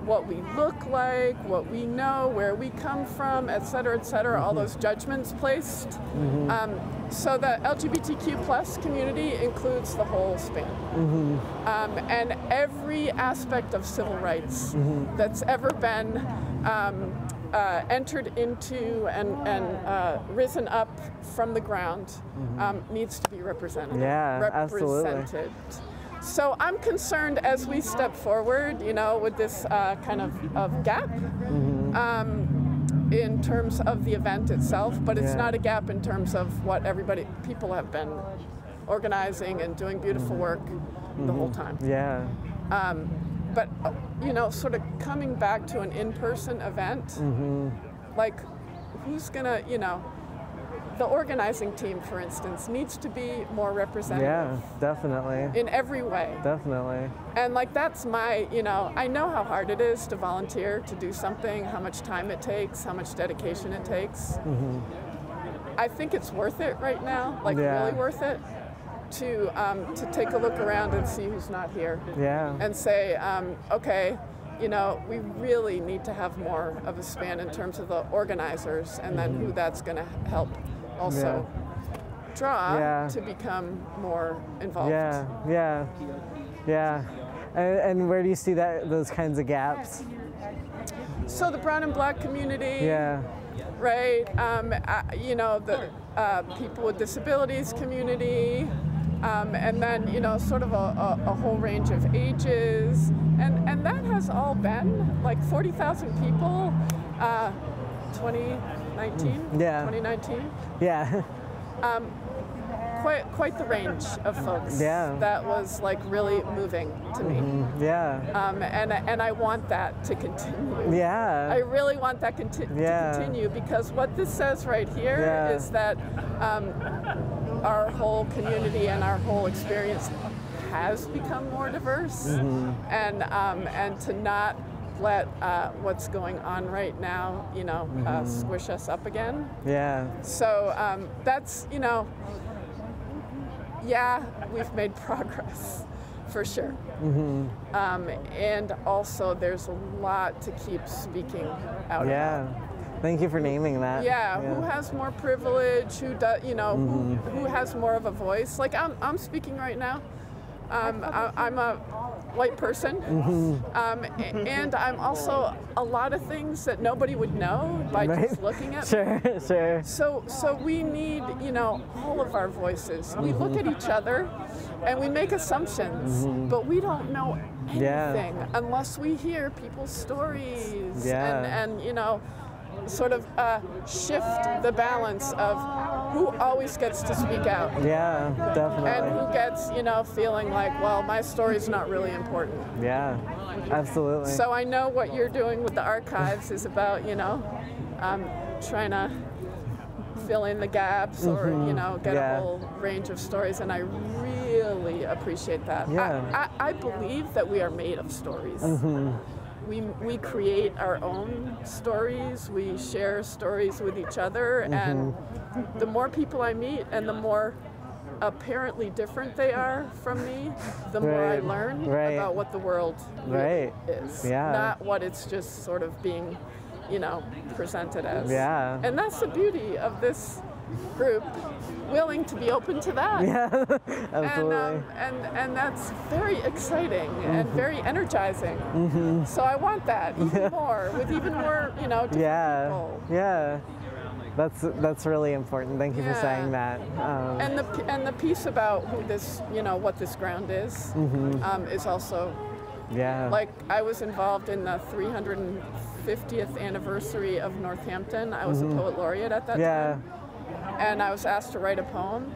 what we look like, what we know, where we come from, et cetera, all those judgments placed. So the LGBTQ plus community includes the whole span. And every aspect of civil rights that's ever been entered into and risen up from the ground needs to be represented. Absolutely. So I'm concerned as we step forward, you know, with this kind of gap in terms of the event itself, but it's not a gap in terms of what people have been organizing and doing beautiful work the whole time. But, you know, sort of coming back to an in-person event, like who's gonna, you know, the organizing team, for instance, needs to be more representative. In every way. And like that's my, you know, I know how hard it is to volunteer to do something, how much time it takes, how much dedication it takes. I think it's worth it right now, like really worth it. To take a look around and see who's not here, and say, okay, you know, we really need to have more of a span in terms of the organizers, and then who that's going to help also draw to become more involved. And where do you see those kinds of gaps? So the brown and black community, right? You know, the people with disabilities community. And then, you know, sort of a whole range of ages. And that has all been like 40,000 people, 2019? 2019? Quite the range of folks. That was like really moving to me. And I want that to continue. I really want that to continue, because what this says right here is that our whole community and our whole experience has become more diverse, and to not let what's going on right now, you know, squish us up again. So that's, you know, we've made progress for sure. And also there's a lot to keep speaking out about. Thank you for naming that. Who has more privilege? Who does? You know, who has more of a voice? Like I'm speaking right now. I'm a white person, and I'm also a lot of things that nobody would know by just looking at me. So we need, you know, all of our voices. We look at each other, and we make assumptions, but we don't know anything unless we hear people's stories and you know, sort of shift the balance of who always gets to speak out. Yeah, definitely. And who gets, you know, feeling like, well, my story's not really important. Yeah, absolutely. So I know what you're doing with the archives is about, you know, trying to fill in the gaps or, you know, get a whole range of stories, and I really appreciate that. Yeah. I believe that we are made of stories. We create our own stories, we share stories with each other, and the more people I meet and the more apparently different they are from me, the more I learn about what the world really is. Not what it's just sort of being, you know, presented as. Yeah. And that's the beauty of this group, willing to be open to that. Yeah, absolutely. And that's very exciting and very energizing. So I want that even more, with even more, you know, different people. Yeah. That's really important. Thank you for saying that. And the piece about who this, you know, what this ground is also. Yeah. Like, I was involved in the 350th anniversary of Northampton. I was a poet laureate at that time. And I was asked to write a poem.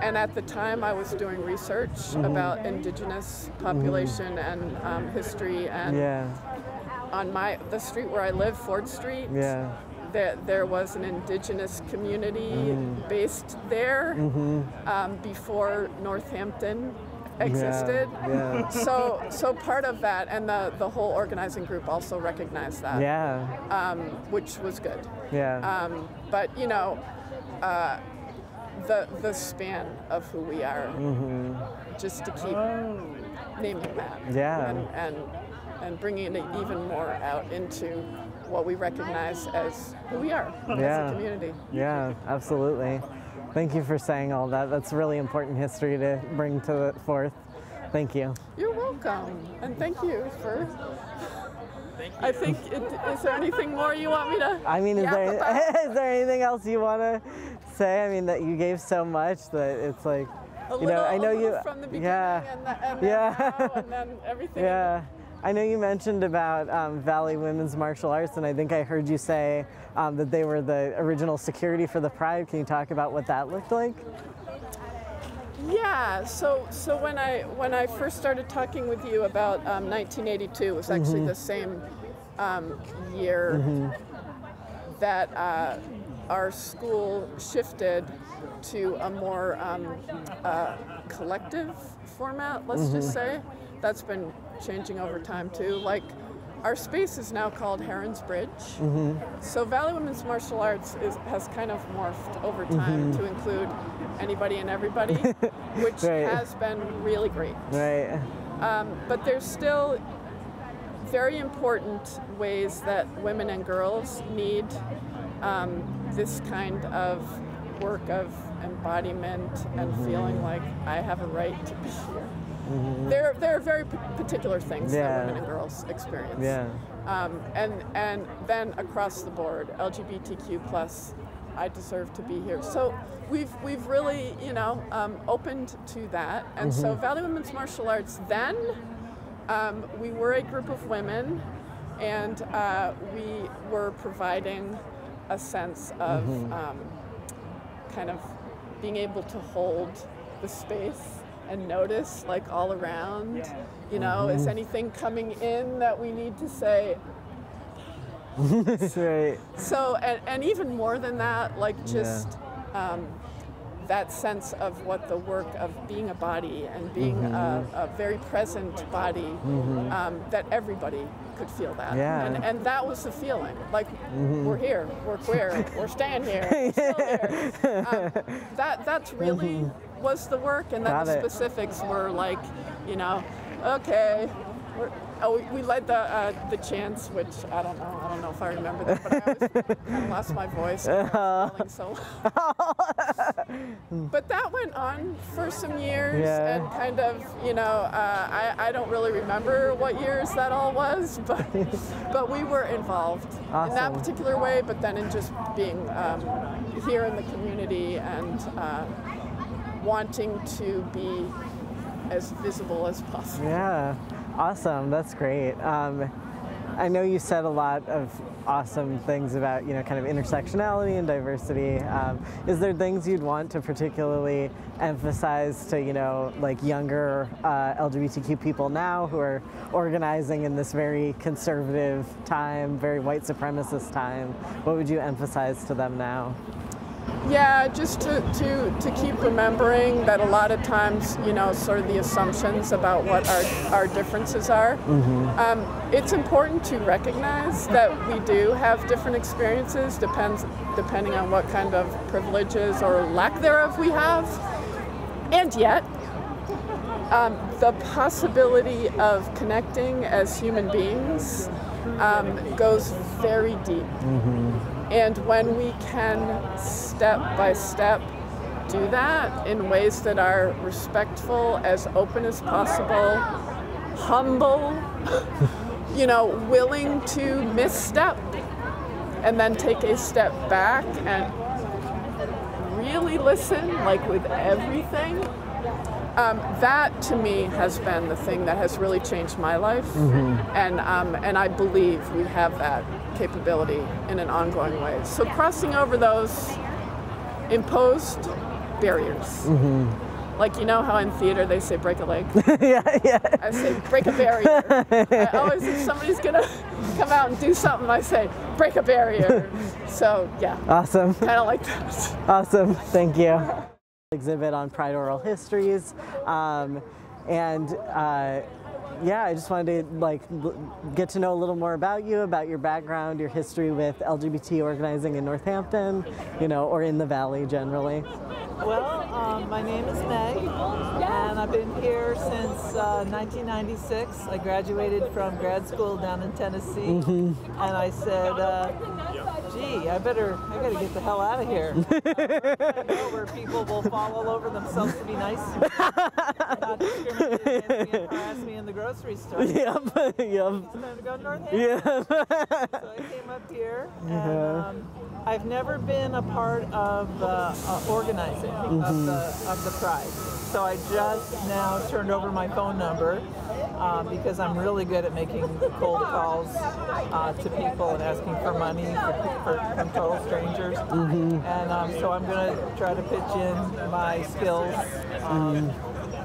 And at the time I was doing research about indigenous population and history. And on the street where I live, Ford Street, there was an indigenous community based there before Northampton existed. So part of that, and the whole organizing group also recognized that. Which was good. But you know, the span of who we are, just to keep naming that, and bringing it even more out into what we recognize as who we are as a community. Yeah, absolutely. Thank you for saying all that. That's really important history to bring to the forth. Thank you. You're welcome, and thank you for. I think, is there anything more you want me to? I mean, is there anything else you want to say? I mean, that you gave so much that it's like, I know you. From the beginning and now, and then everything. I know you mentioned about Valley Women's Martial Arts, and I think I heard you say that they were the original security for the Pride. Can you talk about what that looked like? Yeah, so when I first started talking with you about 1982, it was actually the same year that our school shifted to a more collective format, let's just say. That's been changing over time too. Like, our space is now called Heron's Bridge. So Valley Women's Martial Arts has kind of morphed over time to include anybody and everybody, which has been really great. But there's still very important ways that women and girls need this kind of work of embodiment and feeling like I have a right to be here. There are very particular things that women and girls experience. And then across the board, LGBTQ+, I deserve to be here. So we've really, you know, opened to that. And so Valley Women's Martial Arts, then we were a group of women, and we were providing a sense of kind of being able to hold the space and notice, like, all around, you know, is anything coming in that we need to say? So, and even more than that, like, just that sense of what the work of being a body and being a very present body, that everybody could feel that. And that was the feeling. Like, we're here, we're queer, we're staying here, we're still here. That's really was the work, and then the specifics were like, you know, okay, we led the chants, which I don't know if I remember that, but I always kind of lost my voice. So but that went on for some years, and kind of, you know, I don't really remember what years that all was, but we were involved in that particular way, but then in just being here in the community and wanting to be as visible as possible. Awesome, that's great. I know you said a lot of awesome things about, you know, kind of intersectionality and diversity. Is there things you'd want to particularly emphasize to, you know, like younger LGBTQ people now who are organizing in this very conservative time, very white supremacist time? What would you emphasize to them now? Yeah, just to keep remembering that a lot of times, you know, sort of the assumptions about what our differences are. It's important to recognize that we do have different experiences, depending on what kind of privileges or lack thereof we have. And yet, the possibility of connecting as human beings goes very deep. And when we can step by step do that in ways that are respectful, as open as possible, humble, you know, willing to misstep, and then take a step back and really listen, like with everything, that to me has been the thing that has really changed my life. And I believe we have that capability in an ongoing way. So crossing over those imposed barriers. Like, you know how in theater they say break a leg? Yeah. I say break a barrier. I always, if somebody's gonna come out and do something, I say break a barrier. So yeah. Awesome. Kind of like that. Awesome. Thank you. Exhibit on Pride Oral Histories, yeah, I just wanted to like get to know a little more about you, about your background, your history with LGBT organizing in Northampton, you know, or in the Valley generally. Well, my name is Meg, and I've been here since 1996. I graduated from grad school down in Tennessee, and I said, gee, I gotta get the hell out of here. I know where people will fall all over themselves to be nice to me, and not discriminate against me and harass me in the grocery store. Yep. It's time to go to Northampton. So I came up here, and I've never been a part of organizing of the Pride. So I just now turned over my phone number because I'm really good at making cold calls to people and asking for money from total strangers. And so I'm going to try to pitch in my skills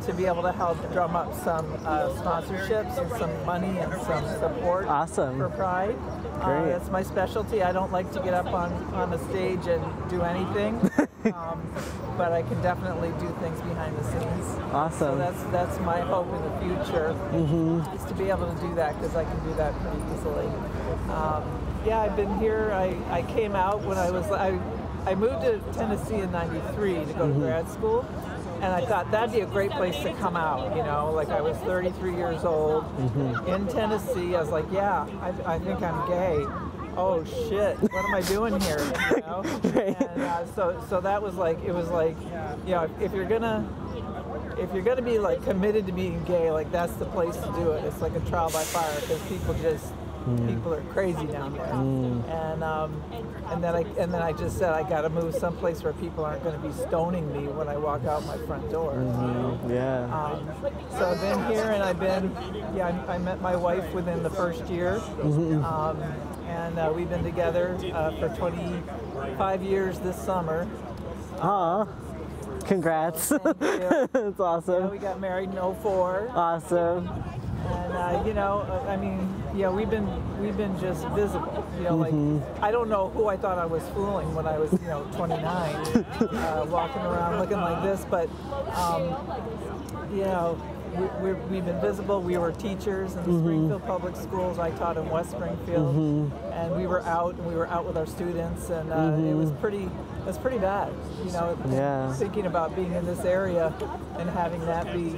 to be able to help drum up some sponsorships and some money and some support for Pride. That's my specialty. I don't like to get up on a stage and do anything, but I can definitely do things behind the scenes. Awesome. So that's my hope in the future, is to be able to do that, because I can do that pretty easily. Yeah, I've been here. I came out when I moved to Tennessee in '93 to go to grad school. And I thought that'd be a great place to come out, you know, like I was 33 years old in Tennessee. I was like, yeah, I think I'm gay. Oh shit, what am I doing here? You know? And so that was like, it was like, you know, if you're gonna be like committed to being gay, like that's the place to do it. It's like a trial by fire, because people are crazy down there. And then I just said I got to move someplace where people aren't going to be stoning me when I walk out my front door. So I've been here, and I met my wife within the first year, and we've been together for 25 years this summer. Congrats. That's awesome. Yeah, we got married in '04. Awesome. And you know, I mean, yeah, we've been just visible. You know, like I don't know who I thought I was fooling when I was, 29, walking around looking like this. But you know, we've been visible. We were teachers in the Springfield Public Schools. I taught in West Springfield, and we were out with our students, and it was pretty bad. You know, thinking about being in this area and having that be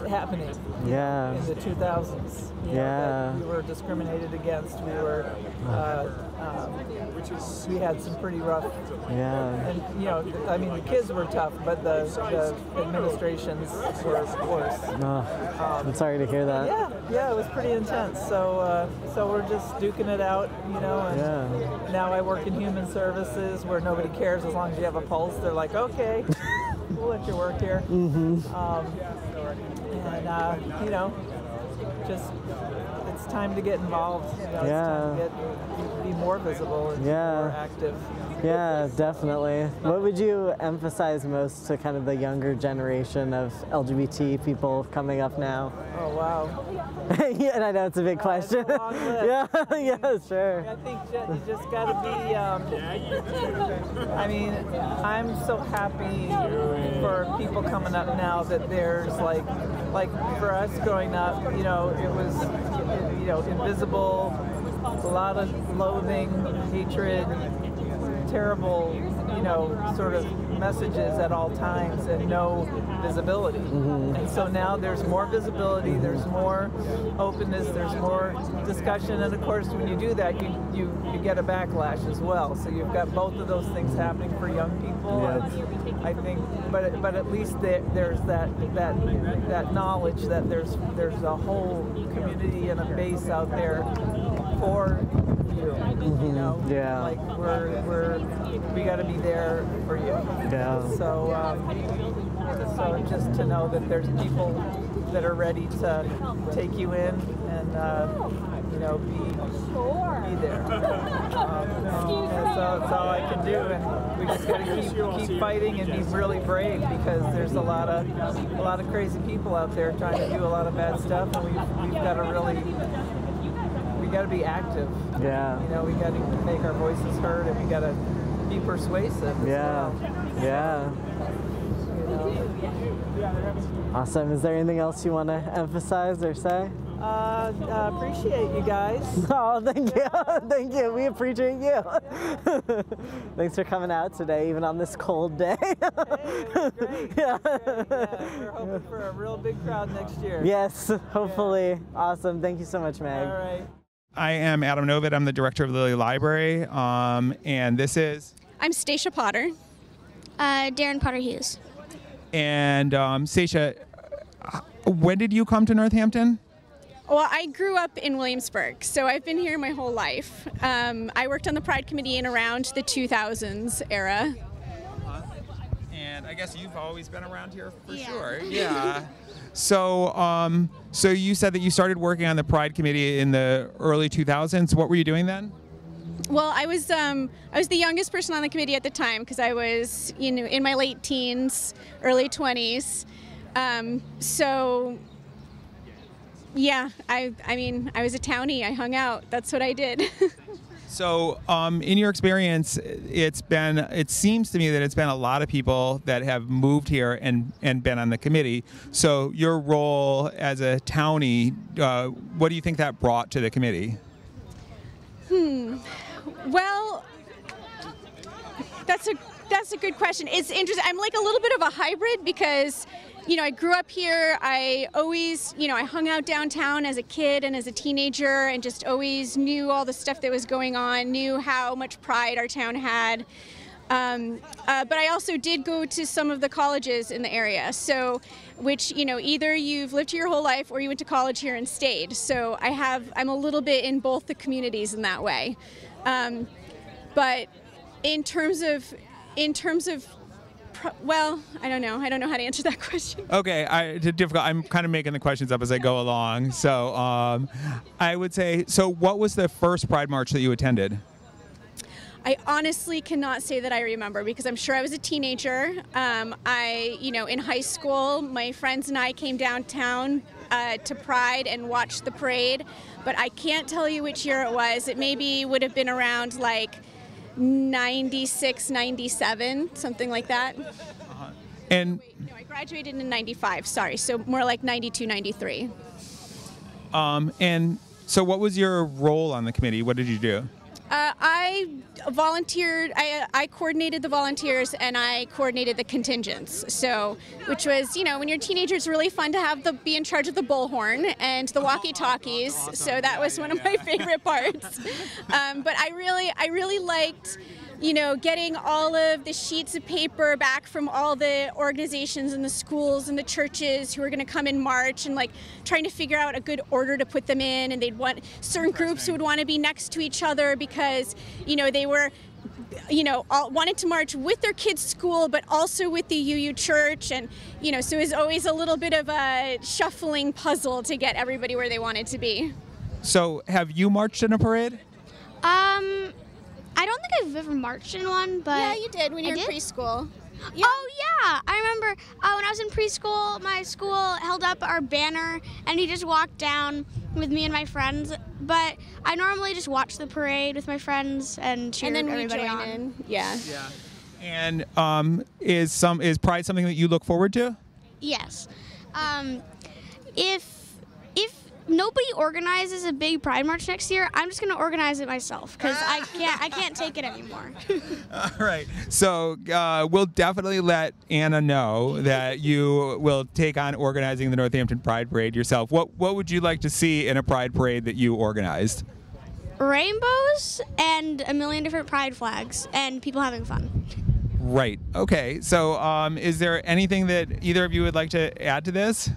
happening in the 2000s. You know, that we were discriminated against. We were we had some pretty rough. And you know, I mean, the kids were tough, but the administrations were worse. I'm sorry to hear that. Yeah, it was pretty intense. So we're just duking it out, you know. And now I work in human services, where nobody cares as long as you have a pulse. They're like, okay, we'll let you work here. And you know, just it's time to get involved. You know, it's time to be more visible and more active. Yeah, definitely. What would you emphasize most to kind of the younger generation of LGBT people coming up now? Oh, wow. Yeah, and I know it's a big question. It's a long list. Yeah, sure. I think you just got to be, I mean, I'm so happy for people coming up now that there's like for us growing up, you know, it was, you know, invisible, a lot of loathing, hatred, terrible, you know, sort of messages at all times and no visibility. And so now there's more visibility, there's more openness, there's more discussion, and of course when you do that you get a backlash as well. So you've got both of those things happening for young people. And I think, but at least there's that knowledge that there's a whole community and a base out there for you. You know, like we got to be there for you. So so just to know that there's people that are ready to take you in and you know, be there. And so that's all I can do, and we just got to keep fighting and be really brave, because there's a lot of crazy people out there trying to do a lot of bad stuff, and we've got to really. We got to be active. You know, we got to make our voices heard, and we got to be persuasive as well. You know. Awesome. Is there anything else you want to emphasize or say? Appreciate you guys. Oh, thank you. Thank you. We appreciate you. Thanks for coming out today, even on this cold day. Hey, it was great. We're hoping for a real big crowd next year. Yes, hopefully. Awesome. Thank you so much, Meg. All right. I am Adam Novid. I'm the director of the Lilly Library, and this is... I'm Stacia Potter. Darren Potter Hughes. And Stacia, when did you come to Northampton? Well, I grew up in Williamsburg, so I've been here my whole life. I worked on the Pride Committee in around the 2000s era. And I guess you've always been around here for sure. Yeah. So, so you said that you started working on the Pride Committee in the early 2000s. What were you doing then? Well, I was the youngest person on the committee at the time, because I was, you know, in my late teens, early 20s. So, yeah, I mean, I was a townie. I hung out. That's what I did. So, in your experience, it seems to me that it's been a lot of people that have moved here and been on the committee. So, your role as a townie, what do you think that brought to the committee? Well, that's a good question. It's interesting. I'm like a little bit of a hybrid, because, you know, I grew up here. I always, you know, I hung out downtown as a kid and as a teenager, and just always knew all the stuff that was going on, knew how much pride our town had. But I also did go to some of the colleges in the area, so, which, you know, either you've lived here your whole life or you went to college here and stayed. So I'm a little bit in both the communities in that way. But in terms of, well, I don't know how to answer that question. Okay, it's difficult. I'm kind of making the questions up as I go along. So I would say, so what was the first Pride March that you attended? I honestly cannot say that I remember, because I'm sure I was a teenager. You know, in high school, my friends and I came downtown to Pride and watched the parade, but I can't tell you which year it was. It maybe would have been around like 96, 97, something like that. And no, I graduated in 95, sorry, so more like 92, 93. And so what was your role on the committee? What did you do? I volunteered, I coordinated the volunteers, and I coordinated the contingents. So, which was, you know, when you're a teenager, it's really fun to be in charge of the bullhorn and the walkie-talkies. Awesome. So that was one of my favorite parts. But I really liked, you know, getting all of the sheets of paper back from all the organizations and the schools and the churches who were going to come in March, and like trying to figure out a good order to put them in. And they'd want certain groups who would want to be next to each other, because, you know, they were, you know, all wanted to march with their kids' school, but also with the UU church. And, you know, so it was always a little bit of a shuffling puzzle to get everybody where they wanted to be. So have you marched in a parade? I don't think I've ever marched in one, but Yeah, you did when you were in did? preschool. Oh yeah, I remember when I was in preschool, my school held up our banner, and we just walked down with me and my friends. But I normally just watch the parade with my friends and cheer And then we everybody join on. in. Yeah. And is Pride something that you look forward to? Yes. If nobody organizes a big Pride March next year, I'm just gonna organize it myself because I can't take it anymore. All right. So we'll definitely let Anna know that you will take on organizing the Northampton Pride Parade yourself. What would you like to see in a Pride Parade that you organized? Rainbows and a million different Pride flags and people having fun. Right. Okay. So is there anything that either of you would like to add to this?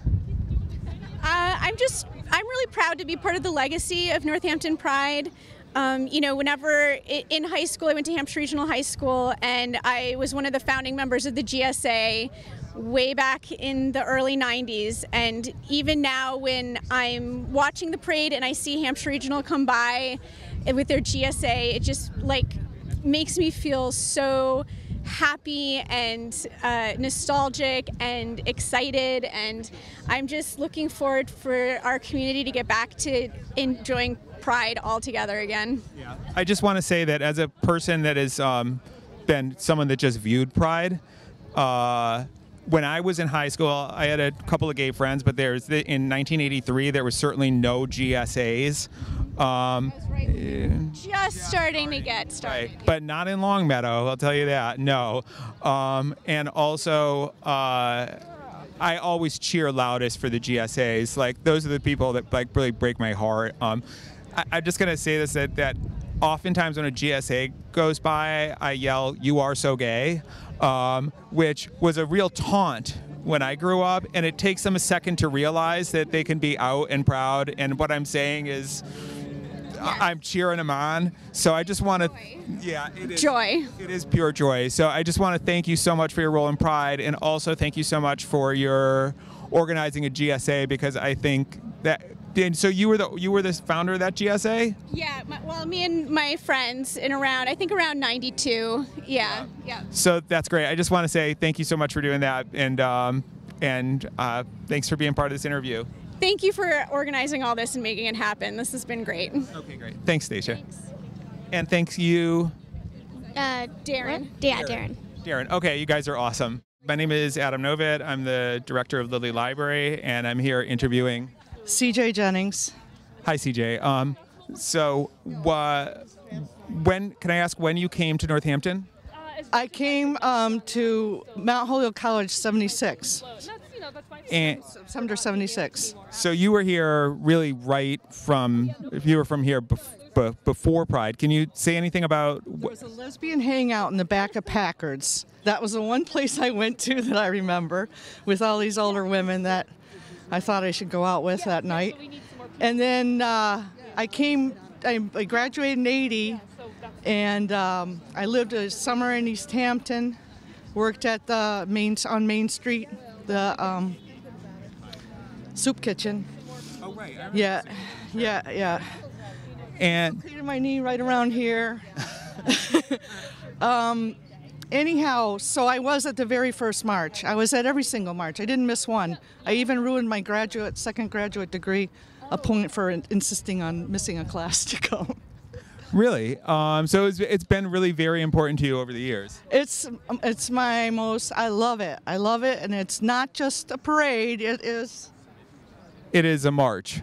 I'm really proud to be part of the legacy of Northampton Pride. Whenever in high school, I went to Hampshire Regional High School, and I was one of the founding members of the GSA way back in the early 90s. And even now, when I'm watching the parade and I see Hampshire Regional come by with their GSA, it just makes me feel so happy and nostalgic and excited, and I'm just looking forward for our community to get back to enjoying Pride all together again. Yeah. I just want to say that as a person that has been someone that just viewed Pride, when I was in high school, I had a couple of gay friends, but in 1983 there was certainly no GSAs. Just starting to get started. Right, but not in Longmeadow, I'll tell you that, no. And also, I always cheer loudest for the GSAs. Like, those are the people that really break my heart. I'm just gonna say this, that oftentimes when a GSA goes by, I yell, "You are so gay," which was a real taunt when I grew up, and it takes them a second to realize that they can be out and proud, and what I'm saying is, I'm cheering them on. So I just want to, it is joy. It is pure joy. So I just want to thank you so much for your role in Pride, and also thank you so much for your organizing a GSA, because I think that. And so you were the founder of that GSA? Yeah. Me and my friends around 92. Yeah. So that's great. I just want to say thank you so much for doing that, and thanks for being part of this interview. Thank you for organizing all this and making it happen. This has been great. Okay, great. Thanks, Stacia. And thanks you. Darren. Yeah, Darren. Darren. Okay, you guys are awesome. My name is Adam Novid. I'm the director of Lilly Library, and I'm here interviewing CJ Jennings. Hi, CJ. So, when can I ask when you came to Northampton? I came to Mount Holyoke College 76. And September 76. So you were here really you were from here before Pride. Can you say anything about? There was a lesbian hangout in the back of Packard's. That was the one place I went to that I remember, with all these older women that I thought I should go out with that night. And then I graduated in 80, and I lived a summer in East Hampton, worked at on Main Street, the soup kitchen. Oh, right. Yeah. And I my knee right around here. Anyhow, so I was at the very first march. I was at every single march. I didn't miss one. I even ruined my second graduate degree, a point for insisting on missing a class to go. Really? So it's been really very important to you over the years. It's my most. I love it. And it's not just a parade. It is. It is a march.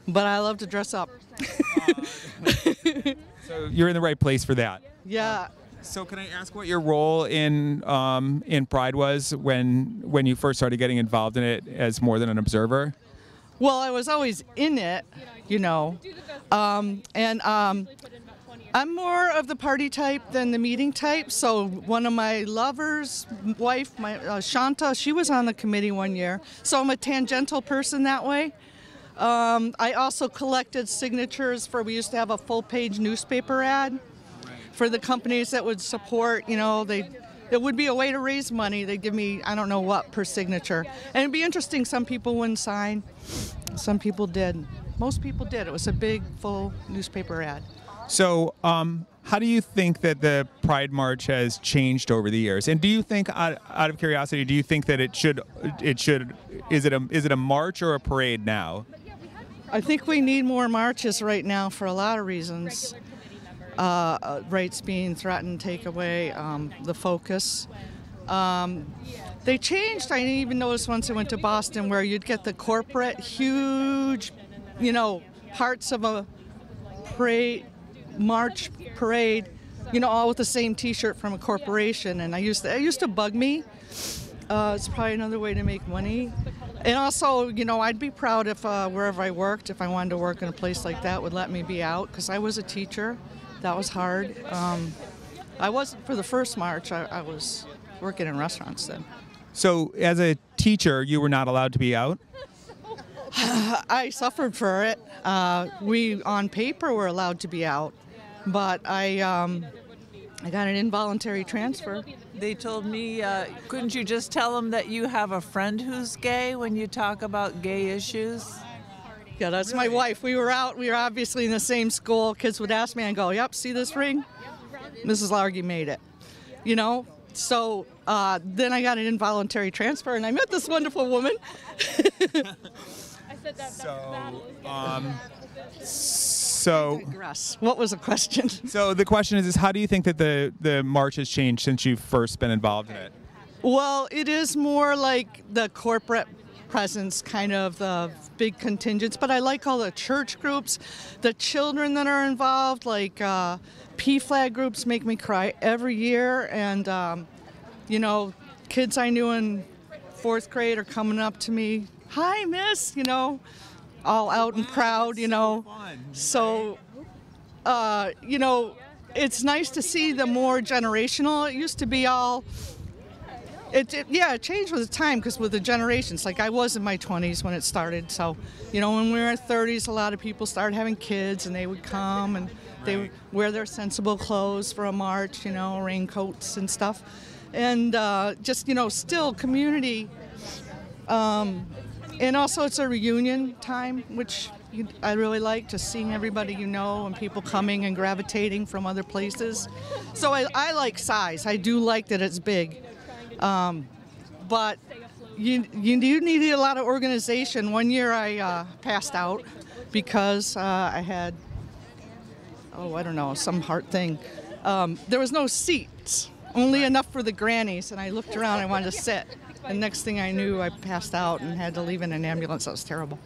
But I love to dress up. So you're in the right place for that. Yeah. So can I ask what your role in Pride was when you first started getting involved in it as more than an observer? Well, I was always in it, and I'm more of the party type than the meeting type. So one of my lovers' wife, Shanta, she was on the committee one year. So I'm a tangential person that way. I also collected signatures we used to have a full-page newspaper ad for the companies that would support, it would be a way to raise money. They'd give me, I don't know what, per signature. And it'd be interesting, some people wouldn't sign, some people did. Most people did. It was a big, full newspaper ad. So, how do you think that the Pride March has changed over the years? And do you think, out of curiosity, do you think that is it a march or a parade now? I think we need more marches right now for a lot of reasons. Rights being threatened, take away the focus. They changed. I didn't even notice once I went to Boston where you'd get the corporate, huge, parts of a march parade, all with the same T-shirt from a corporation, and it used to bug me. It's probably another way to make money. And also, I'd be proud if wherever I worked, if I wanted to work in a place like that, would let me be out, because I was a teacher. That was hard. I wasn't for the first march. I was working in restaurants then. So, as a teacher, you were not allowed to be out? I suffered for it. We, on paper, were allowed to be out, but I got an involuntary transfer. They told me, couldn't you just tell them that you have a friend who's gay when you talk about gay issues? Yeah, that's my wife. We were out. We were obviously in the same school. Kids would ask me and go, "Yep, see this ring? Mrs. Largy made it." So then I got an involuntary transfer, and I met this wonderful woman. So, what was the question? So the question is how do you think that the march has changed since you've first been involved in it? Well, it is more like the corporate presence, kind of the big contingents, but I like all the church groups, the children that are involved, like PFLAG groups make me cry every year, and kids I knew in 4th grade are coming up to me, "Hi, miss," all out and proud, So, it's nice to see the more generational. It used to be all, it changed with the time, because with the generations, like I was in my 20s when it started. So, when we were in 30s, a lot of people started having kids, and they would come and they would wear their sensible clothes for a march, raincoats and stuff. And just, still community. And also it's a reunion time, which I really like, just seeing everybody and people coming and gravitating from other places. So I like size. I do like that it's big. But you need a lot of organization. One year I passed out because I had, some heart thing. There was no seats, only enough for the grannies, and I looked around, I wanted to sit. And next thing I knew, I passed out and had to leave in an ambulance. That was terrible.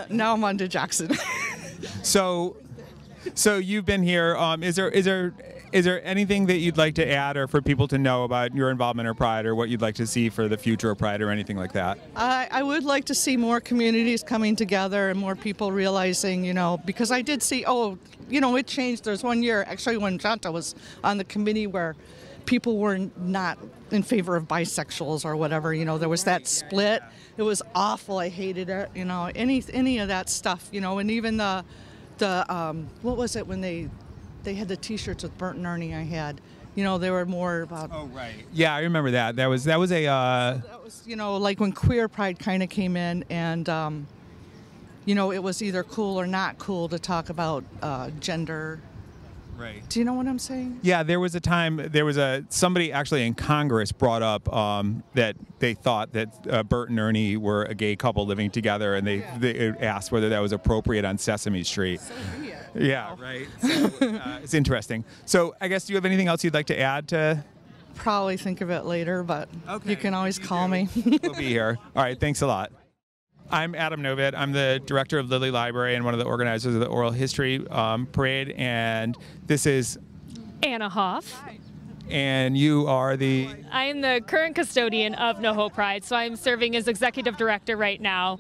Now I'm on to Jackson. So you've been here. Is there anything that you'd like to add, or for people to know about your involvement in Pride, or what you'd like to see for the future of Pride, or anything like that? I would like to see more communities coming together and more people realizing, because I did see, it changed. There's one year, actually, when Shanta was on the committee, where people were not in favor of bisexuals or whatever. There was that split. It was awful. I hated it. Any of that stuff. And even the what was it when they had the T-shirts with Bert and Ernie? I had. They were more about. Oh right. Yeah, I remember that. That was a. That was like when Queer Pride kind of came in, and it was either cool or not cool to talk about gender. Right. Do you know what I'm saying? Yeah, there was somebody actually in Congress brought up that they thought that Bert and Ernie were a gay couple living together, and they asked whether that was appropriate on Sesame Street. Yeah, right. So, it's interesting. So I guess, do you have anything else you'd like to add to? Probably think of it later, but you can always call me. We'll be here. All right, thanks a lot. I'm Adam Novitt. I'm the director of Lilly Library and one of the organizers of the Oral History Parade, and this is Anna Hoff. And you are the? I am the current custodian of NoHo Pride, so I'm serving as executive director right now.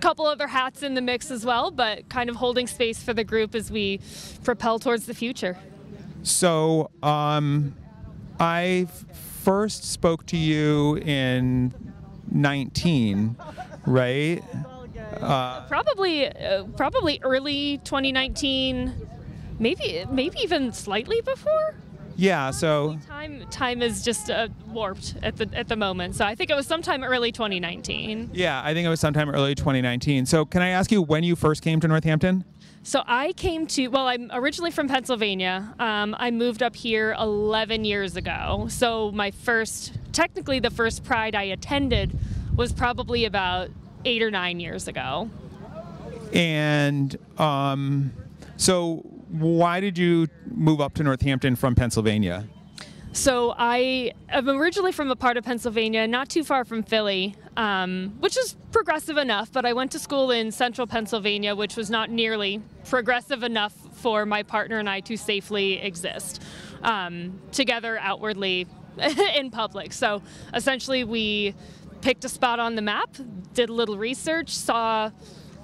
Couple other hats in the mix as well, but kind of holding space for the group as we propel towards the future. So I first spoke to you in 19. Right? Probably early 2019, maybe even slightly before. Yeah, so Time is just warped at the moment. So I think it was sometime early 2019. yeah, I think it was sometime early 2019. So can I ask you when you first came to Northampton? So I came to, well, I'm originally from Pennsylvania. I moved up here 11 years ago. So technically the first Pride I attended was probably about 8 or 9 years ago. And so why did you move up to Northampton from Pennsylvania? So I am originally from a part of Pennsylvania, not too far from Philly, which is progressive enough, but I went to school in central Pennsylvania, which was not nearly progressive enough for my partner and I to safely exist together outwardly in public. So essentially we picked a spot on the map, did a little research, saw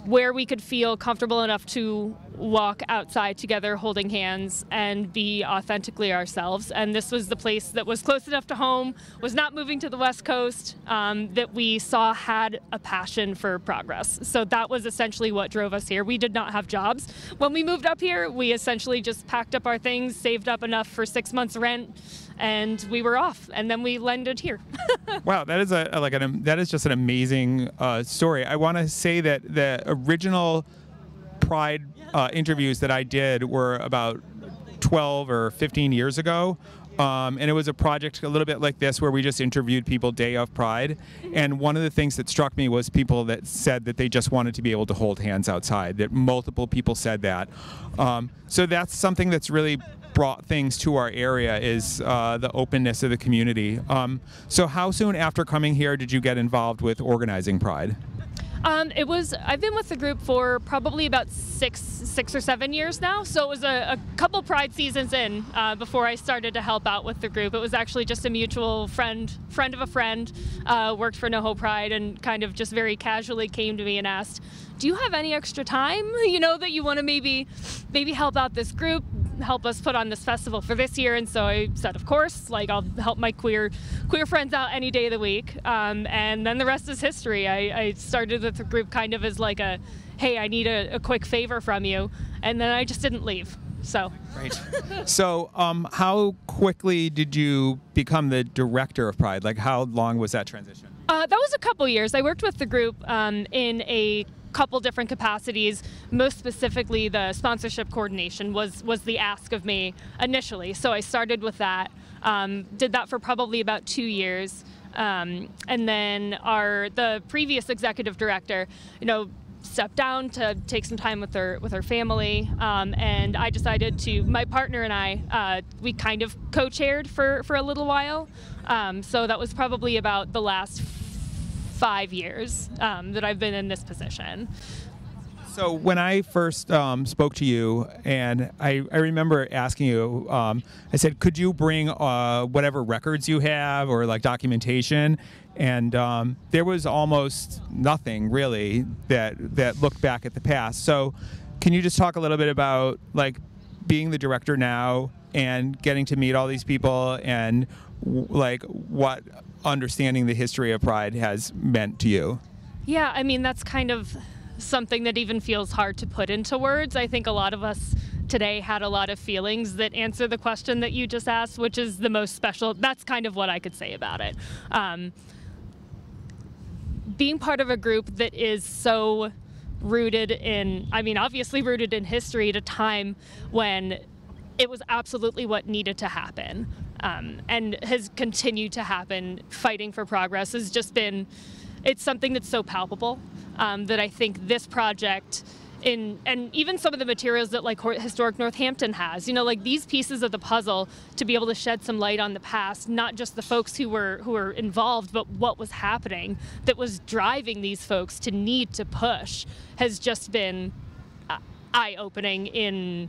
where we could feel comfortable enough to walk outside together holding hands and be authentically ourselves. And this was the place that was close enough to home, was not moving to the West Coast, that we saw had a passion for progress. So that was essentially what drove us here. We did not have jobs. When we moved up here, we essentially just packed up our things, saved up enough for 6 months rent, and we were off, and then we landed here. Wow, that is that is just an amazing story. I want to say that the original Pride interviews that I did were about 12 or 15 years ago. And it was a project a little bit like this where we just interviewed people day of Pride. And one of the things that struck me was people that said that they just wanted to be able to hold hands outside, that multiple people said that. So that's something that's really brought things to our area, is the openness of the community. So how soon after coming here did you get involved with organizing Pride? I've been with the group for probably about six or 7 years now. So it was a couple Pride seasons in before I started to help out with the group. It was actually just a mutual friend of a friend, worked for NoHo Pride, and kind of just very casually came to me and asked, do you have any extra time, that you want to maybe help out this group, help us put on this festival for this year? And so I said, of course, I'll help my queer friends out any day of the week. And then the rest is history. I started with the group kind of as like hey, I need a quick favor from you. And then I just didn't leave. So. Right. So how quickly did you become the director of Pride? How long was that transition? That was a couple years. I worked with the group in a couple different capacities. Most specifically, the sponsorship coordination was the ask of me initially. So I started with that, did that for probably about 2 years. And then the previous executive director, stepped down to take some time with her family, and I decided my partner and I, we kind of co-chaired for a little while. So that was probably about the last 5 years that I've been in this position. So when I first spoke to you, and I remember asking you, I said, could you bring whatever records you have or documentation? And there was almost nothing really that looked back at the past. So can you just talk a little bit about being the director now and getting to meet all these people and what understanding the history of Pride has meant to you? Yeah, I mean, that's kind of something that even feels hard to put into words. I think a lot of us today had a lot of feelings that answer the question that you just asked, which is the most special. That's kind of what I could say about it. Being part of a group that is so rooted in, obviously rooted in history at a time when it was absolutely what needed to happen, and has continued to happen. Fighting for progress has just been, it's something that's so palpable that I think this project, and even some of the materials that Historic Northampton has, these pieces of the puzzle, to be able to shed some light on the past, not just the folks who were involved, but what was happening that was driving these folks to need to push, has just been eye-opening in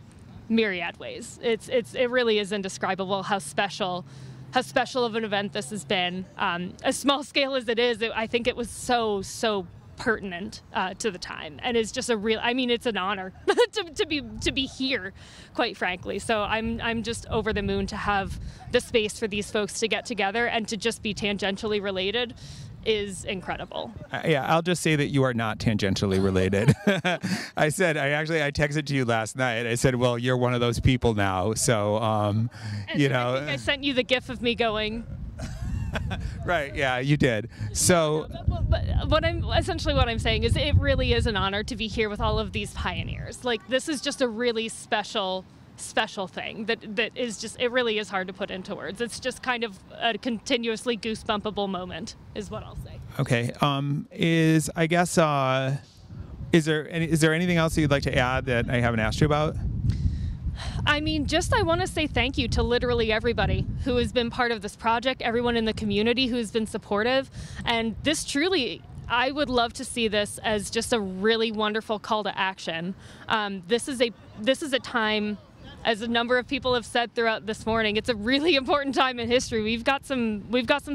myriad ways. It really is indescribable how special of an event this has been. As small scale as it is, I think it was so pertinent to the time, and it's just it's an honor to be here, quite frankly. So I'm just over the moon to have the space for these folks to get together and to just be tangentially related is incredible. Yeah, I'll just say that you are not tangentially related. I texted to you last night. I said, well, you're one of those people now. So, And you I know. think I sent you the gif of me going. Right, yeah, you did. So, But what I'm saying is it really is an honor to be here with all of these pioneers. Like, this is just a really special thing that is just, it really is hard to put into words. It's just kind of a continuously goosebumpable moment is what I'll say. okay. Is there anything else you'd like to add that I haven't asked you about? I mean, I want to say thank you to literally everybody who has been part of this project, everyone in the community who's been supportive. And this truly, I would love to see this as just a really wonderful call to action. This is a time, as a number of people have said throughout this morning, it's a really important time in history. We've got some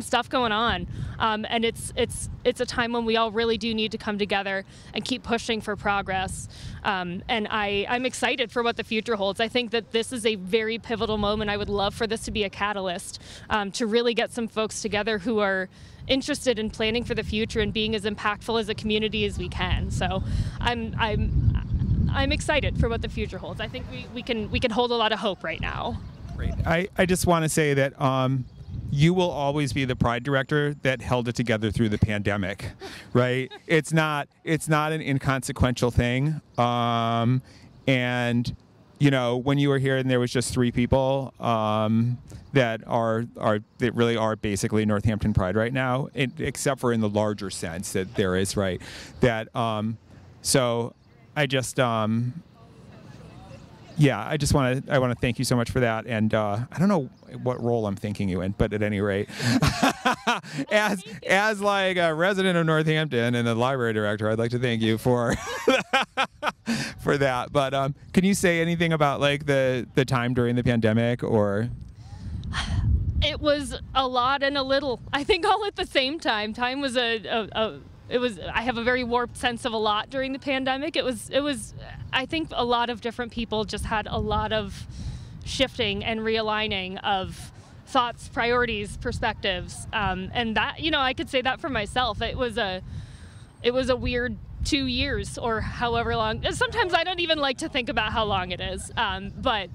stuff going on, and it's a time when we all really do need to come together and keep pushing for progress. And I'm excited for what the future holds. I think that this is a very pivotal moment. I would love for this to be a catalyst to really get some folks together who are interested in planning for the future and being as impactful as a community as we can. So I'm excited for what the future holds. I think we can hold a lot of hope right now. Great. I just want to say that you will always be the Pride director that held it together through the pandemic, right? It's not an inconsequential thing. And you know, when you were here and there was just 3 people that really are basically Northampton Pride right now, except for in the larger sense that there is, right? That so I just want to thank you so much for that, and I don't know what role I'm thanking you in, but at any rate, as like a resident of Northampton and a library director, I'd like to thank you for for that. But can you say anything about like the time during the pandemic, or? It was a lot and a little. I think all at the same time. Time was I have a very warped sense of a lot during the pandemic. It was I think a lot of different people just had a lot of shifting and realigning of thoughts, priorities, perspectives. And that, you know, I could say that for myself. It was a weird 2 years or however long. Sometimes I don't even like to think about how long it is. But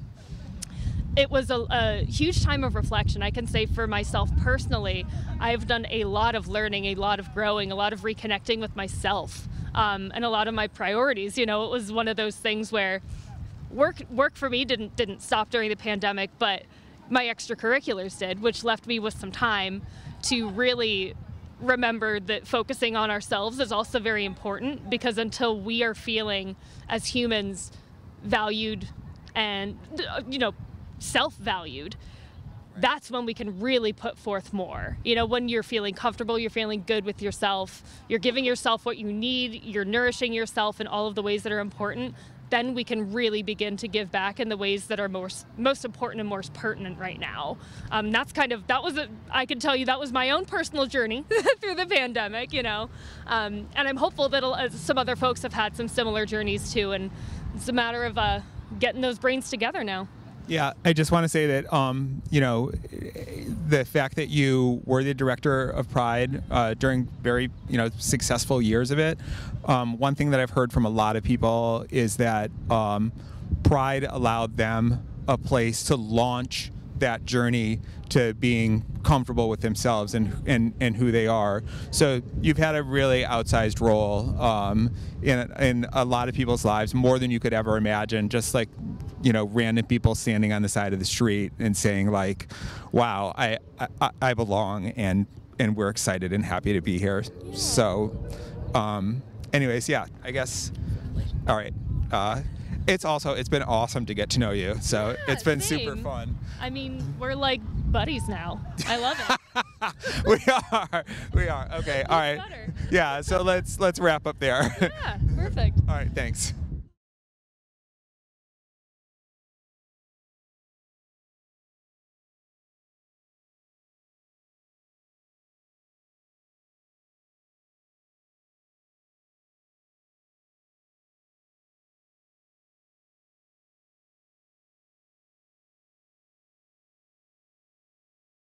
it was a huge time of reflection. I can say for myself personally, I've done a lot of learning, a lot of growing, a lot of reconnecting with myself, and a lot of my priorities. You know, it was one of those things where work for me didn't stop during the pandemic, but my extracurriculars did, which left me with some time to really remember that focusing on ourselves is also very important, because until we are feeling as humans valued and, you know, self-valued, that's when we can really put forth more. You know, when you're feeling comfortable, you're feeling good with yourself, you're giving yourself what you need, you're nourishing yourself in all of the ways that are important, then we can really begin to give back in the ways that are most important and most pertinent right now. I can tell you that was my own personal journey through the pandemic, you know. And I'm hopeful that some other folks have had some similar journeys too, and it's a matter of getting those brains together now. Yeah, I just want to say that, you know, the fact that you were the director of Pride during very, you know, successful years of it, one thing that I've heard from a lot of people is that Pride allowed them a place to launch that journey to being comfortable with themselves and who they are. So you've had a really outsized role in a lot of people's lives, more than you could ever imagine. Just like, you know, random people standing on the side of the street and saying like, wow, I belong, and we're excited and happy to be here. So anyways, yeah, I guess, all right. It's been awesome to get to know you. So yeah, it's been super fun. I mean, we're like buddies now. I love it. We are. Okay. All right. Yeah. So let's wrap up there. Yeah. Perfect. All right. Thanks.